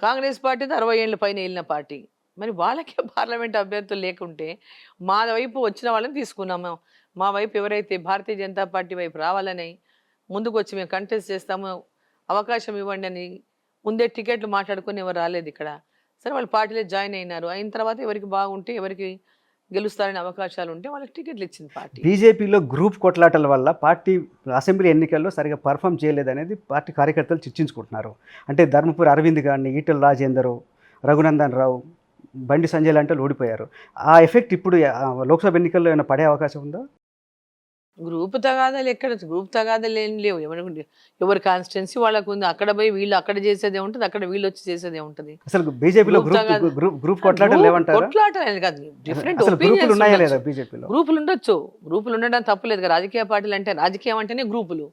కాంగ్రెస్ పార్టీ 60 ఏళ్ళ పైన వెళ్ళిన పార్టీ. మరి వాళ్ళకే పార్లమెంట్ అభ్యర్థులు లేకుంటే మా వైపు వచ్చిన వాళ్ళని తీసుకున్నాము. మా వైపు ఎవరైతే భారతీయ జనతా పార్టీ వైపు రావాలని ముందుకు వచ్చి మేము కంటెస్ట్ చేస్తాము, అవకాశం ఇవ్వండి అని ముందే టికెట్లు మాట్లాడుకొని ఎవరు రాలేదు ఇక్కడ. సరే వాళ్ళు పార్టీలో జాయిన్ అయినారు, అయిన తర్వాత ఎవరికి బాగుంటే ఎవరికి గెలుస్తారనే అవకాశాలు ఉంటే వాళ్ళకి టికెట్లు ఇచ్చింది పార్టీ. బీజేపీలో గ్రూప్ కొట్లాటల వల్ల పార్టీ అసెంబ్లీ ఎన్నికల్లో సరిగా పర్ఫామ్ చేయలేదనేది పార్టీ కార్యకర్తలు చర్చించుకుంటున్నారు. అంటే ధర్మపురి అరవింద్ గారిని, ఈటెల రాజేందర్, రఘునందన్ రావు, బండి సంజయ్ లాంటి వాళ్ళు ఓడిపోయారు. ఆ ఎఫెక్ట్ ఇప్పుడు లోక్సభ ఎన్నికల్లో ఏమైనా పడే అవకాశం ఉందా? గ్రూప్ తగాదాలు ఎక్కడ గ్రూప్ తగాదాలు ఏం లేవు. ఎవరి కాన్స్టిట్యున్సీ వాళ్ళకు ఉంది. అక్కడ పోయి వీళ్ళు అక్కడ చేసేదే ఉంటుంది, అక్కడ వీళ్ళు వచ్చి చేసేదే ఉంటుంది. అసలు బీజేపీలో గ్రూప్ తగాదా గ్రూప్ కొట్లాటలు లేవంటారా? కొట్లాట అనేది కాదు, డిఫరెంట్ అసలు గ్రూపులు ఒపీనియన్స్ ఉన్నాయా ఉండొచ్చు. లేదా బీజేపీలో? గ్రూపులు ఉండొచ్చు, గ్రూపులు ఉండడం తప్పులేదు కదా. రాజకీయ పార్టీలు అంటే రాజకీయం అంటేనే గ్రూపులు,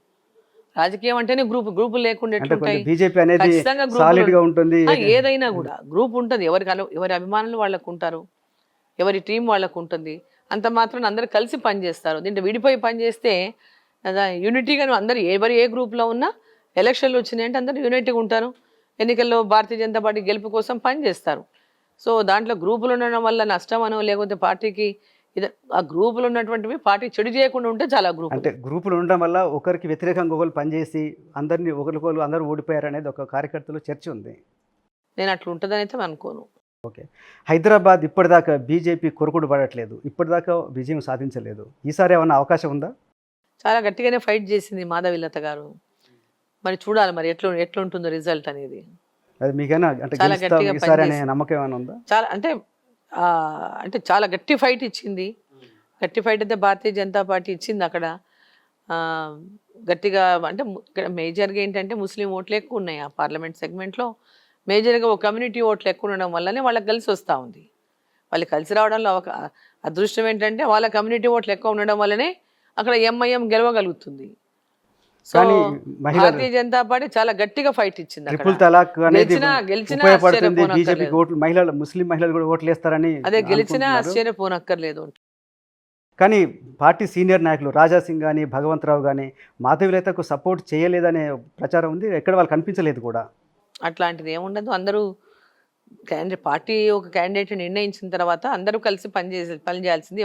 రాజకీయం అంటేనే గ్రూపులు లేకుండా అంటే ఎట్లుంటాయి? కొంచెం బీజేపీ అనేది ఖచ్చితంగా సాలిడ్ గా గ్రూపులు ఉంటుంది. ఏదైనా కూడా గ్రూప్ ఉంటుంది. ఎవరి అభిమానులు వాళ్ళకు ఉంటారు, ఎవరి టీం వాళ్ళకు ఉంటుంది. అంత మాత్రం అందరు కలిసి పనిచేస్తారు. దీంట్లో విడిపోయి పనిచేస్తే యూనిటీగా అందరు ఎవరు ఏ గ్రూప్లో ఉన్నా ఎలక్షన్లు వచ్చినాయంటే అందరూ యూనిటీగా ఉంటారు. ఎన్నికల్లో భారతీయ జనతా పార్టీ గెలుపు కోసం పనిచేస్తారు. సో దాంట్లో గ్రూపులు ఉండడం వల్ల నష్టమనో లేకపోతే పార్టీకి ఇది ఆ గ్రూపులు ఉన్నటువంటివి పార్టీ చెడు చేయకుండా ఉంటే చాలా గ్రూప్. అంటే గ్రూపులు ఉండడం వల్ల ఒకరికి వ్యతిరేకంగా ఒకరు పనిచేసి అందరినీ ఒకరికొకరు అందరూ ఓడిపోయారు అనేది ఒక కార్యకర్తలు చర్చ ఉంది. నేను అట్లా ఉంటుందని అయితే అనుకోను. ఓకే. హైదరాబాద్ ఇప్పటిదాకా బీజేపీ కొరకుడు పడట్లేదు, ఇప్పటిదాకా విజయం సాధించలేదు. ఈసారి ఏమన్నా అవకాశం ఉందా? చాలా గట్టిగానే ఫైట్ చేసింది మాధవీలత గారు. మరి చూడాలి మరి ఎట్లుంటుందో రిజల్ట్ అనేది. అది మీకైనా అంటే చాలా గెలుస్తాం గట్టిగా ఈసారి అనే పనిచేసింది. నమ్మకం ఏమైనా ఉందా? చాలా అంటే చాలా గట్టి ఫైట్ ఇచ్చింది. గట్టి ఫైట్ అయితే భారతీయ జనతా పార్టీ ఇచ్చింది అక్కడ. ఆ, గట్టిగా అంటే ఇక్కడ మేజర్గా ఏంటంటే ముస్లిం ఓట్లు ఎక్కువ ఉన్నాయి ఆ పార్లమెంట్ సెగ్మెంట్లో. మేజర్గా ఒక కమ్యూనిటీ ఓట్లు ఎక్కువ ఉండడం వల్లనే వాళ్ళకి కలిసి వస్తూ ఉంది. వాళ్ళు కలిసి రావడంలో ఒక అదృష్టం ఏంటంటే వాళ్ళ కమ్యూనిటీ ఓట్లు ఎక్కువ ఉండడం వల్లనే అక్కడ ఎంఐఎం గెలవగలుగుతుంది. సో కానీ మహిళలు భారతీయ జనతా పార్టీ చాలా గట్టిగా ఫైట్ ఇచ్చింది అక్కడ. ట్రిపుల్ తలాక్ అనేది గెలిచినా ఉపయోగపడుతుంది. బీజేపీకి ఆశ్చర్యపోనక్కర్లేదు. ఓట్లు మహిళలు ముస్లిం మహిళలు కూడా ఓట్లు వేస్తారని అదే గెలిచినా అనుకుంటున్నారు. ఆశ్చర్యపోనక్కర్లేదు. కానీ పార్టీ సీనియర్ నాయకులు రాజా సింగ్ కానీ భగవంతరావు కానీ మాధవీలతకు సపోర్ట్ చేయలేదనే ప్రచారం ఉంది. ఎక్కడ వాళ్ళు కనిపించలేదు కూడా. అట్లాంటిది ఏముండదు. అందరూ పార్టీ ఒక క్యాండిడేట్ నిర్ణయించిన తర్వాత అందరూ కలిసి పనిచేయాల్సింది.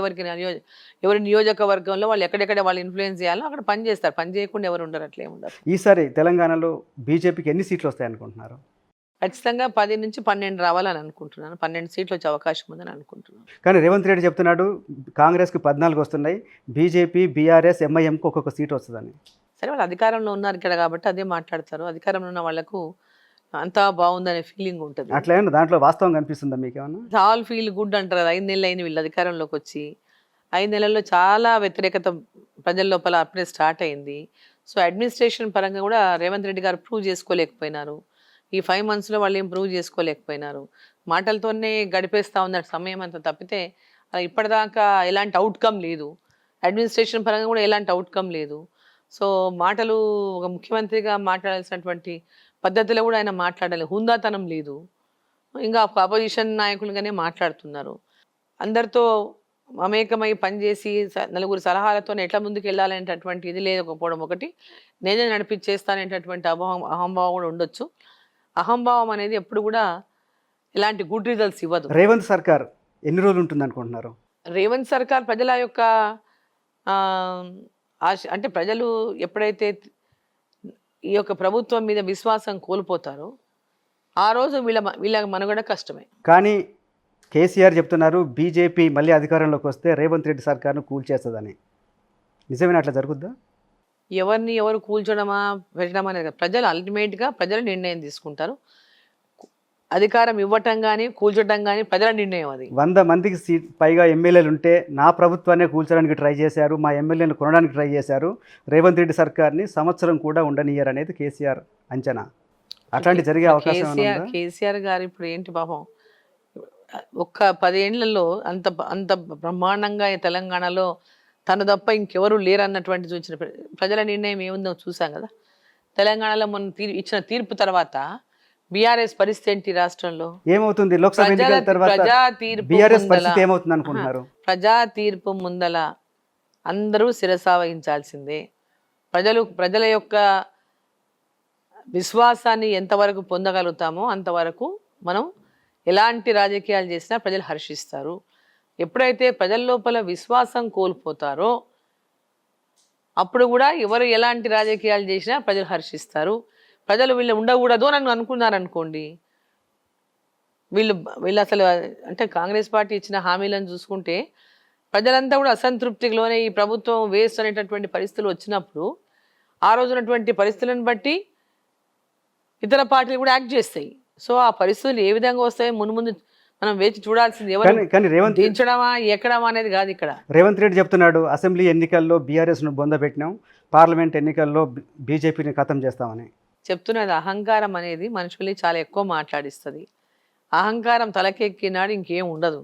ఎవరి నియోజకవర్గంలో వాళ్ళు ఎక్కడెక్కడ వాళ్ళు ఇన్ఫ్లుయెన్స్ చేయాలో అక్కడ పని చేస్తారు. పని చేయకుండా ఎవరు ఉండరు, అట్లా ఏముండరు. ఈసారి తెలంగాణలో బీజేపీకి ఎన్ని సీట్లు వస్తాయి అనుకుంటున్నారు? ఖచ్చితంగా 10 నుంచి 12 రావాలని అనుకుంటున్నాను. 12 సీట్లు వచ్చే అవకాశం ఉందని అనుకుంటున్నాను. కానీ రేవంత్ రెడ్డి చెప్తున్నాడు కాంగ్రెస్కి 14 వస్తున్నాయి, బీజేపీ బీఆర్ఎస్ ఎంఐఎంకి ఒక్కొక్క సీట్ వస్తుందని. సరే, వాళ్ళు అధికారంలో ఉన్నారు ఇక్కడ కాబట్టి అదే మాట్లాడతారు. అధికారంలో ఉన్న వాళ్ళకు అంతా బాగుందనే ఫీలింగ్ ఉంటుంది. అట్లా ఏమన్నా దాంట్లో వాస్తవం కనిపిస్తుందా మీకేమన్నా? ఆల్ ఫీల్ గుడ్ అంటారు కదా. 5 నెలలు అయింది వీళ్ళు అధికారంలోకి వచ్చి. 5 నెలల్లో చాలా వ్యతిరేకత ప్రజల లోపల అప్పుడే స్టార్ట్ అయింది. సో అడ్మినిస్ట్రేషన్ పరంగా కూడా రేవంత్ రెడ్డి గారు ప్రూవ్ చేసుకోలేకపోయినారు. ఈ 5 మంత్స్లో వాళ్ళు ఏం ప్రూవ్ చేసుకోలేకపోయినారు. మాటలతోనే గడిపేస్తూ ఉన్నారు సమయం అంతా తప్పితే అలా ఇప్పటిదాకా ఎలాంటి అవుట్కమ్ లేదు. అడ్మినిస్ట్రేషన్ పరంగా కూడా ఎలాంటి అవుట్కమ్ లేదు. సో మాటలు ఒక ముఖ్యమంత్రిగా మాట్లాడాల్సినటువంటి పద్ధతిలో కూడా ఆయన మాట్లాడాలి. హుందాతనం లేదు. ఇంకా అపోజిషన్ నాయకులుగానే మాట్లాడుతున్నారు. అందరితో మమేకమై పనిచేసి నలుగురు సలహాలతో ఎట్లా ముందుకు వెళ్ళాలనేటటువంటి ఇది లేకపోవడం ఒకటి. నేనే నడిపించేస్తానేటటువంటి అహంభావం కూడా ఉండొచ్చు. అహంభావం అనేది ఎప్పుడు కూడా ఎలాంటి గుడ్ రిజల్ట్స్ ఇవ్వదు. రేవంత్ సర్కార్ ఎన్ని రోజులు ఉంటుంది అనుకుంటున్నారు? రేవంత్ సర్కార్ ప్రజల యొక్క అంటే ప్రజలు ఎప్పుడైతే ఈ యొక్క ప్రభుత్వం మీద విశ్వాసం కోల్పోతారో ఆ రోజు వీళ్ళ మనుగడ కష్టమే. కానీ కేసీఆర్ చెప్తున్నారు బీజేపీ మళ్ళీ అధికారంలోకి వస్తే రేవంత్ రెడ్డి సర్కార్ను కూల్చేస్తుందని. నిజమేనా? అట్లా జరుగుద్దా? ఎవరిని ఎవరు కూల్చడమా పెట్టడం అనేది కాదు. ప్రజలు అల్టిమేట్గా ప్రజలు నిర్ణయం తీసుకుంటారు. అధికారం ఇవ్వటం కానీ కూల్చడం కానీ ప్రజల నిర్ణయం. అది 100 మందికి పైగా ఎమ్మెల్యేలు ఉంటే నా ప్రభుత్వాన్ని కూల్చడానికి ట్రై చేశారు, మా ఎమ్మెల్యేలను కొనడానికి ట్రై చేశారు, రేవంత్ రెడ్డి సర్కార్ని సంవత్సరం కూడా ఉండనియర్ అనేది కేసీఆర్ అంచనా. అట్లాంటి జరిగే అవకాశం ఏమైనా ఉందా? కేసీఆర్ గారు ఇప్పుడు ఏంటి పాపం ఒక్క 10 ఏళ్లలో అంత అంత బ్రహ్మాండంగా ఈ తెలంగాణలో తను తప్ప ఇంకెవరు లేరన్నటువంటి చూసిన ప్రజల నిర్ణయం ఏముందో చూసాం కదా. తెలంగాణలో మొన్న ఇచ్చిన తీర్పు తర్వాత బీఆర్ఎస్ పరిస్థితి ఏంటి రాష్ట్రంలో? ఏమవుతుంది లోక్సభ ఎన్నికల తర్వాత? ప్రజా తీర్పు బీఆర్ఎస్ పరిస్థితి ఏమవుతుంది అనుకుంటున్నారు? ప్రజా తీర్పు ముందల అందరూ శిరసావహించాల్సిందే. ప్రజల యొక్క విశ్వాసాన్ని ఎంతవరకు పొందగలుగుతామో అంతవరకు మనం ఎలాంటి రాజకీయాలు చేసినా ప్రజలు హర్షిస్తారు. ఎప్పుడైతే ప్రజల లోపల విశ్వాసం కోల్పోతారో అప్పుడు కూడా ఎవరు ఎలాంటి రాజకీయాలు చేసినా ప్రజలు హర్షిస్తారు. ప్రజలు వీళ్ళు ఉండకూడదు అని అనుకున్నారనుకోండి, వీళ్ళు అసలు అంటే కాంగ్రెస్ పార్టీ ఇచ్చిన హామీలను చూసుకుంటే ప్రజలంతా కూడా అసంతృప్తిలోనే ఈ ప్రభుత్వం వేస్ట్ అనేటటువంటి పరిస్థితులు వచ్చినప్పుడు ఆ రోజునటువంటి పరిస్థితులను బట్టి ఇతర పార్టీలు కూడా యాక్ట్ చేస్తాయి. సో ఆ పరిస్థితులు ఏ విధంగా వస్తాయో ముందు మనం వేచి చూడాల్సింది ఎవరు కానీ దించడమా ఎక్కడమా అనేది కాదు ఇక్కడ. రేవంత్ రెడ్డి చెప్తున్నాడు, అసెంబ్లీ ఎన్నికల్లో బీఆర్ఎస్ను బొందబెట్టినాం, పార్లమెంట్ ఎన్నికల్లో బీజేపీని ఖతం చేస్తామని చెప్తున్నది. అహంకారం అనేది మనుషుల్ని చాలా ఎక్కువ మాట్లాడిస్తుంది. అహంకారం తలకెక్కినాడు ఇంకేం ఉండదు.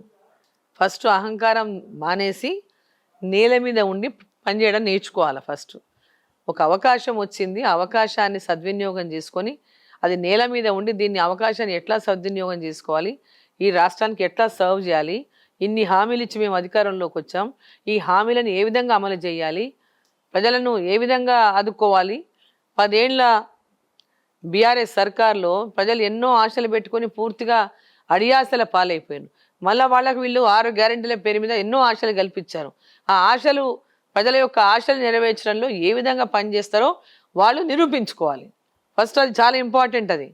ఫస్ట్ అహంకారం మానేసి నేల మీద ఉండి పనిచేయడం నేర్చుకోవాలి. ఫస్ట్ ఒక అవకాశం వచ్చింది, ఆ అవకాశాన్ని సద్వినియోగం చేసుకొని అది నేల మీద ఉండి దీన్ని అవకాశాన్ని ఎట్లా సద్వినియోగం చేసుకోవాలి, ఈ రాష్ట్రానికి ఎట్లా సర్వ్ చేయాలి, ఇన్ని హామీలు ఇచ్చి మేము అధికారంలోకి వచ్చాం, ఈ హామీలను ఏ విధంగా అమలు చేయాలి, ప్రజలను ఏ విధంగా ఆదుకోవాలి. 10 ఏళ్ల బీఆర్ఎస్ సర్కార్లో ప్రజలు ఎన్నో ఆశలు పెట్టుకొని పూర్తిగా అడియాసల పాలైపోయారు. మళ్ళీ వాళ్ళకు వీళ్ళు 6 గ్యారెంటీల పేరు మీద ఎన్నో ఆశలు కల్పించారు. ఆ ఆశలు ప్రజల యొక్క ఆశలు నెరవేర్చడంలో ఏ విధంగా పనిచేస్తారో వాళ్ళు నిరూపించుకోవాలి. ఫస్ట్ అది చాలా ఇంపార్టెంట్. అది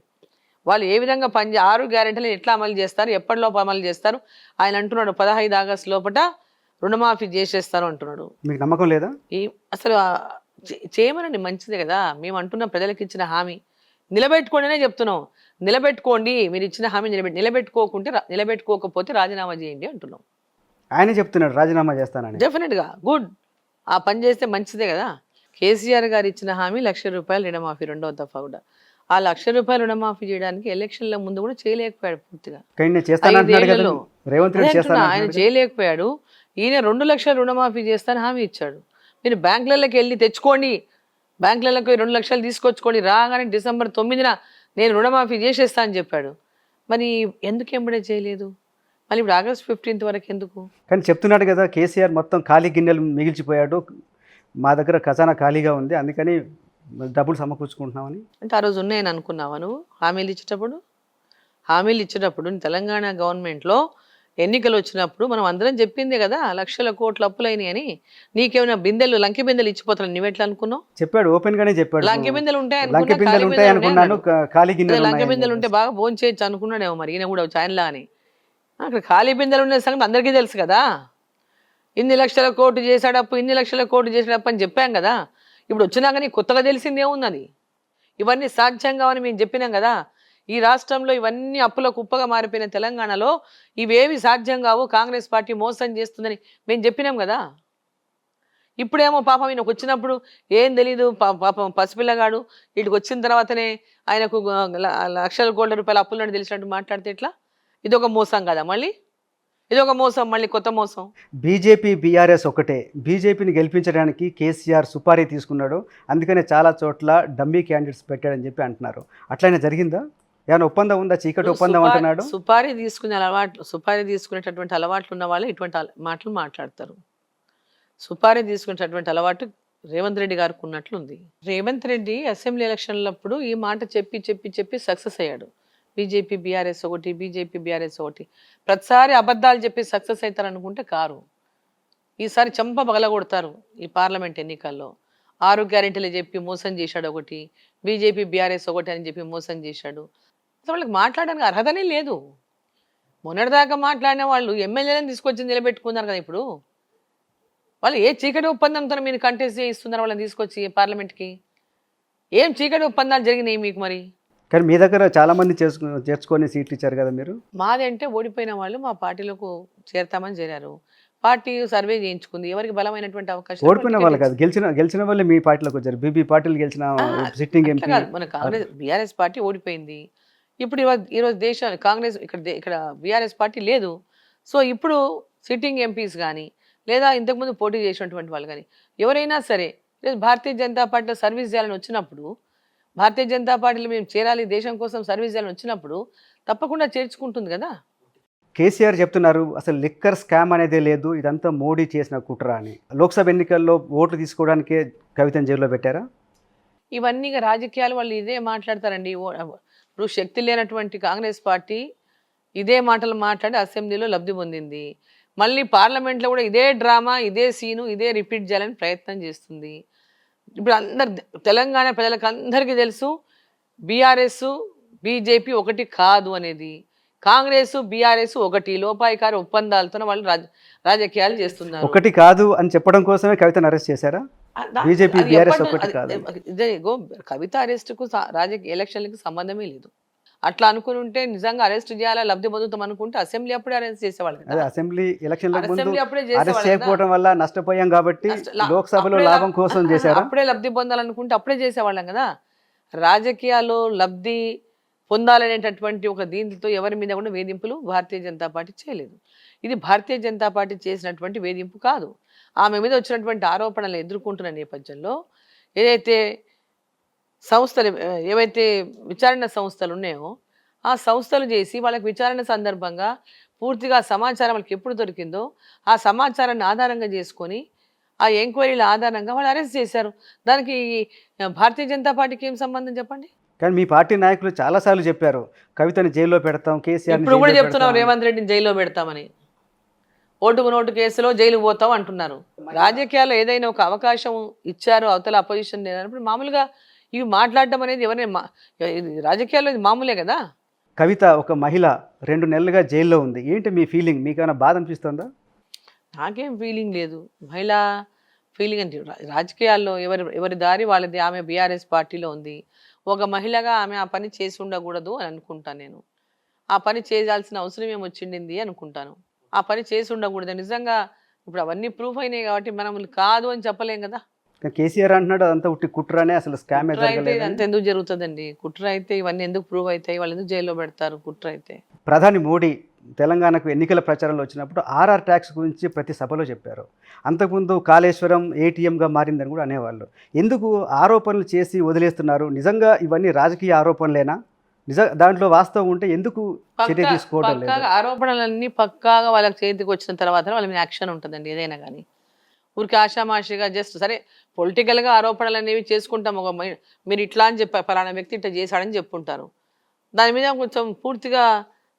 వాళ్ళు ఏ విధంగా 6 గ్యారెంటీలు ఎట్లా అమలు చేస్తారు, ఎప్పటిలోపు అమలు చేస్తారు. ఆయన అంటున్నాడు 15 ఆగస్టు లోపల రుణమాఫీ చేసేస్తారు అంటున్నాడు. మీకు నమ్మకం లేదా? అసలు చేయమనండి, మంచిదే కదా. మేము అంటున్నాం ప్రజలకు ఇచ్చిన హామీ నిలబెట్టుకోండినే చెప్తున్నాం. నిలబెట్టుకోండి, మీరు ఇచ్చిన హామీ నిలబెట్టుకోకపోతే రాజీనామా చేయండి అంటున్నాం. ఆయన చెప్తున్నాడు రాజీనామా చేస్తానని. డెఫినెట్గా గుడ్, ఆ పని చేస్తే మంచిదే కదా. కేసీఆర్ గారు ఇచ్చిన హామీ ₹1,00,000 రుణమాఫీ, 2వ దఫా కూడా. ఆ ₹1,00,000 రుణమాఫీ చేయడానికి ఎలక్షన్ల ముందు కూడా చేయలేకపోయాడు పూర్తిగా. ఆయన చేయలేకపోయాడు. ఈయన 2 లక్షల రుణమాఫీ చేస్తాను హామీ ఇచ్చాడు. మీరు బ్యాంకులకి వెళ్ళి తెచ్చుకోండి, బ్యాంకులకు 2 లక్షలు తీసుకొచ్చుకోండి, రాగానే డిసెంబర్ 9న నేను రుణమాఫీ చేసేస్తా అని చెప్పాడు. మరి ఎందుకు ఎంబడే చేయలేదు? మళ్ళీ ఇప్పుడు ఆగస్ట్ 15th వరకు ఎందుకు? కానీ చెప్తున్నాడు కదా, కేసీఆర్ మొత్తం ఖాళీ గిన్నెలు మిగిల్చిపోయాడు, మా దగ్గర ఖజానా ఖాళీగా ఉంది, అందుకని డబ్బులు సమకూర్చుకుంటున్నామని. అంటే ఆ రోజు ఉన్నాయని అనుకున్నావా నువ్వు? హామీలు ఇచ్చేటప్పుడు తెలంగాణ గవర్నమెంట్లో ఎన్నికలు వచ్చినప్పుడు మనం అందరం చెప్పిందే కదా, లక్షల కోట్ల అప్పులైనాయి అని. నీకేమైనా లంకి బిందెలు ఇచ్చిపోతాను నువ్వెట్లా అనుకున్నావు? చెప్పాడు, ఓపెన్ గానే చెప్పాడు. లంకి బిందెలు ఉంటాయి లంకి బిందెలు ఉంటే బాగా భోజనం చేయొచ్చు అనుకున్నాడేమో మరి ఈయన కూడా ఛానల్లా అని. అక్కడ ఖాళీ బిందెలు ఉండే సంగతి అందరికీ తెలుసు కదా. ఇన్ని లక్షల కోట్లు చేశాడప్పు, ఇన్ని లక్షల కోట్లు చేశాడప్పు అని చెప్పాం కదా. ఇప్పుడు వచ్చినాక నీకు కొత్తగా తెలిసింది ఏమున్నది? ఇవన్నీ సాధ్యం కావని మేము చెప్పినాం కదా. ఈ రాష్ట్రంలో ఇవన్నీ అప్పుల కుప్పగా మారిపోయిన తెలంగాణలో ఇవేవి సాధ్యం కావు, కాంగ్రెస్ పార్టీ మోసం చేస్తుందని మేము చెప్పినాం కదా. ఇప్పుడేమో పాపం ఈయనకు వచ్చినప్పుడు ఏం తెలీదు, పాపం పసిపిల్లగాడు వీటికి వచ్చిన తర్వాతనే ఆయనకు లక్షల కోట్ల రూపాయల అప్పులని తెలిసినట్టు మాట్లాడితే ఎట్లా? ఇదొక మోసం కదా, మళ్ళీ ఇదొక మోసం, మళ్ళీ కొత్త మోసం. బీజేపీ బీఆర్ఎస్ ఒకటే. బీజేపీని గెలిపించడానికి కేసీఆర్ సుపారీ తీసుకున్నాడు, అందుకనే చాలా చోట్ల డమ్మీ క్యాండిడేట్స్ పెట్టాడని చెప్పి అంటున్నారు. అట్లనే జరిగిందా? ఏమైనా ఒప్పందం ఉందా? చీకటి ఒప్పందం అంటున్నాడు. సుపారీ తీసుకునేటటువంటి అలవాట్లు ఉన్న వాళ్ళు ఇటువంటి మాటలు మాట్లాడతారు. సుపారీ తీసుకునేటటువంటి అలవాటు రేవంత్ రెడ్డి గారికి ఉన్నట్లుంది. రేవంత్ రెడ్డి అసెంబ్లీ ఎలక్షన్లప్పుడు ఈ మాట చెప్పి సక్సెస్ అయ్యాడు. బీజేపీ బీఆర్ఎస్ ఒకటి ప్రతిసారి అబద్ధాలు చెప్పి సక్సెస్ అవుతారు అనుకుంటే కారు. ఈసారి చెంప పగలగొడతారు. ఈ పార్లమెంట్ ఎన్నికల్లో 6 గ్యారెంటీలు చెప్పి మోసం చేశాడు ఒకటి, బీజేపీ బీఆర్ఎస్ ఒకటి అని చెప్పి మోసం చేశాడు. అసలు వాళ్ళకి మాట్లాడడానికి అర్హతనే లేదు. మొన్నటిదాకా మాట్లాడిన వాళ్ళు ఎమ్మెల్యేలను తీసుకొచ్చి నిలబెట్టుకున్నారు కదా. ఇప్పుడు వాళ్ళు ఏ చీకటి ఒప్పందంతో మీరు కంటెస్ట్ చేయిస్తున్నారు వాళ్ళని తీసుకొచ్చి పార్లమెంట్కి? ఏం చీకటి ఒప్పందాలు జరిగినాయి మీకు? మరి కానీ మీ దగ్గర చాలా మంది చేర్చుకొని సీట్లు ఇచ్చారు కదా మీరు. మాది అంటే ఓడిపోయిన వాళ్ళు మా పార్టీలోకి చేరతామని చేరారు. పార్టీ సర్వే చేయించుకుంది, ఎవరికి బలమైనటువంటి అవకాశం. ఓడిపోయిన వాళ్ళు కాదు, గెలిచిన వాళ్ళే మీ పార్టీలోకి వచ్చారు. బీబీ పార్టీలు గెలిచిన సిట్టింగ్ ఎంపీ. మన కాంగ్రెస్ బీఆర్ఎస్ పార్టీ ఓడిపోయింది. ఇప్పుడు ఈరోజు కాంగ్రెస్ ఇక్కడ బీఆర్ఎస్ పార్టీ లేదు. సో ఇప్పుడు సిట్టింగ్ ఎంపీస్ కానీ లేదా ఇంతకుముందు పోటీ చేసినటువంటి వాళ్ళు కానీ ఎవరైనా సరే భారతీయ జనతా పార్టీలో సర్వీస్ చేయాలని వచ్చినప్పుడు, భారతీయ జనతా పార్టీలో మేము చేరాలి, దేశం కోసం సర్వీస్ చేయాలని వచ్చినప్పుడు తప్పకుండా చేర్చుకుంటుంది కదా. కేసీఆర్ చెప్తున్నారు అసలు లిక్కర్ స్కామ్ అనేదే లేదు, ఇదంతా మోడీ చేసిన కుట్ర అని. లోక్సభ ఎన్నికల్లో ఓట్లు తీసుకోవడానికే కవితను జైల్లో పెట్టారా? ఇవన్నీ రాజకీయాలు వాళ్ళు ఇదే మాట్లాడతారండి. ఇప్పుడు శక్తి లేనటువంటి కాంగ్రెస్ పార్టీ ఇదే మాటలు మాట్లాడి అసెంబ్లీలో లబ్ధి పొందింది. మళ్ళీ పార్లమెంట్లో కూడా ఇదే డ్రామా, ఇదే సీను, ఇదే రిపీట్ చేయాలని ప్రయత్నం చేస్తుంది. ఇప్పుడు తెలంగాణ ప్రజలకు అందరికీ తెలుసు బీఆర్ఎస్ బీజేపీ ఒకటి కాదు అనేది. కాంగ్రెస్ బీఆర్ఎస్ ఒకటి, లోపాయికారి ఒప్పందాలతో వాళ్ళు రాజకీయాలు చేస్తున్నారు. ఒకటి కాదు అని చెప్పడం కోసమే కవితను అరెస్ట్ చేశారా? బీజేపీ బీఆర్ఎస్ ఒకటి కాదు. కవిత అరెస్టుకు రాజకీయ ఎలక్షన్లకు సంబంధమే లేదు. అట్లా అనుకుని ఉంటే నిజంగా అరెస్ట్ చేయాలా, లబ్ధి పొందుతాం అనుకుంటే అసెంబ్లీ అప్పుడే అరెస్ట్ చేసేవాళ్ళు అదే కదా. అసెంబ్లీ ఎలక్షన్లకు ముందు అసెంబ్లీ అప్పుడే అరెస్ట్ చేసేవాళ్ళు కదా. చేయకపోవడం వల్ల నష్టపోయాం కాబట్టి లోక్సభలో అప్పుడే లాభం కోసం చేశారా? అప్పుడే లబ్ధి పొందాలనుకుంటే అప్పుడే చేసేవాళ్ళం కదా. రాజకీయాల్లో లబ్ధి పొందాలనేటటువంటి ఒక దీంతో ఎవరి మీద కూడా వేధింపులు భారతీయ జనతా పార్టీ చేయలేదు. ఇది భారతీయ జనతా పార్టీ చేసినటువంటి వేధింపు కాదు. ఆమె మీద వచ్చినటువంటి ఆరోపణలు ఎదుర్కొంటున్న నేపథ్యంలో ఏదైతే సంస్థలు ఏవైతే విచారణ సంస్థలు ఉన్నాయో ఆ సంస్థలు చేసి వాళ్ళకి విచారణ సందర్భంగా పూర్తిగా సమాచారం వాళ్ళకి ఎప్పుడు దొరికిందో ఆ సమాచారాన్ని ఆధారంగా చేసుకొని ఆ ఎంక్వైరీల ఆధారంగా వాళ్ళు అరెస్ట్ చేశారు. దానికి భారతీయ జనతా పార్టీకి ఏం సంబంధం చెప్పండి? కానీ మీ పార్టీ నాయకులు చాలాసార్లు చెప్పారు కవితని జైల్లో పెడతాం, కేసీఆర్ ఇప్పుడు కూడా చెప్తున్నాం రేవంత్ రెడ్డిని జైల్లో పెడతామని. ఓటుకు నోటు కేసులో జైలుకు పోతాం అంటున్నారు. రాజకీయాల్లో ఏదైనా ఒక అవకాశం ఇచ్చారు అవతల అపోజిషన్ లేనప్పుడు మామూలుగా ఇవి మాట్లాడడం అనేది ఎవరైనా రాజకీయాల్లో ఇది మామూలే కదా. కవిత ఒక మహిళ 2 నెలలుగా జైల్లో ఉంది. ఏంటి మీ ఫీలింగ్? మీకేమైనా బాధ అనిపిస్తుందా? నాకేం ఫీలింగ్ లేదు. మహిళా ఫీలింగ్ అంటే రాజకీయాల్లో ఎవరి దారి వాళ్ళది. ఆమె బీఆర్ఎస్ పార్టీలో ఉంది. ఒక మహిళగా ఆమె ఆ పని చేసి ఉండకూడదు అని అనుకుంటాను నేను. ఆ పని చేయాల్సిన అవసరం ఏమొచ్చిండింది అనుకుంటాను. ఆ పని చేసి ఉండకూడదు. నిజంగా ఇప్పుడు అవన్నీ ప్రూఫ్ అయినాయి కాబట్టి మనం కాదు అని చెప్పలేం కదా. కేసీఆర్ అంటున్నాడు అదంతా ఉట్టి కుట్రనే, అసలు స్కామ్ కుట్ర అయితే అంత ఎందుకు జరుగుతుందండి? కుట్ర అయితే ఇవన్నీ ఎందుకు ప్రూవ్ అవుతాయి? వాళ్ళు ఎందుకు జైల్లో పెడతారు కుట్ర అయితే? ప్రధాని మోడీ తెలంగాణకు ఎన్నికల ప్రచారంలో వచ్చినప్పుడు ఆర్ఆర్ ట్యాక్స్ గురించి ప్రతి సభలో చెప్పారు. అంతకుముందు కాళేశ్వరం ఏటీఎంగా మారిందని కూడా అనేవాళ్ళు. ఎందుకు ఆరోపణలు చేసి వదిలేస్తున్నారు? నిజంగా ఇవన్నీ రాజకీయ ఆరోపణలేనా? దాంట్లో వాస్తవం ఉంటే ఎందుకు చర్య తీసుకోవడం లేదు? ఆరోపణలన్నీ పక్కాగా వాళ్ళకి చేతికి వచ్చిన తర్వాత వాళ్ళ మీద యాక్షన్ ఉంటుందండి. ఏదైనా కానీ ఊరికి ఆషామాషిగా జస్ట్ సరే పొలిటికల్గా ఆరోపణలు అనేవి చేసుకుంటాం. ఒక మీరు ఇట్లా అని చెప్పి ఫలానా వ్యక్తి ఇట్లా చేశాడని చెప్పుకుంటారు. దాని మీద కొంచెం పూర్తిగా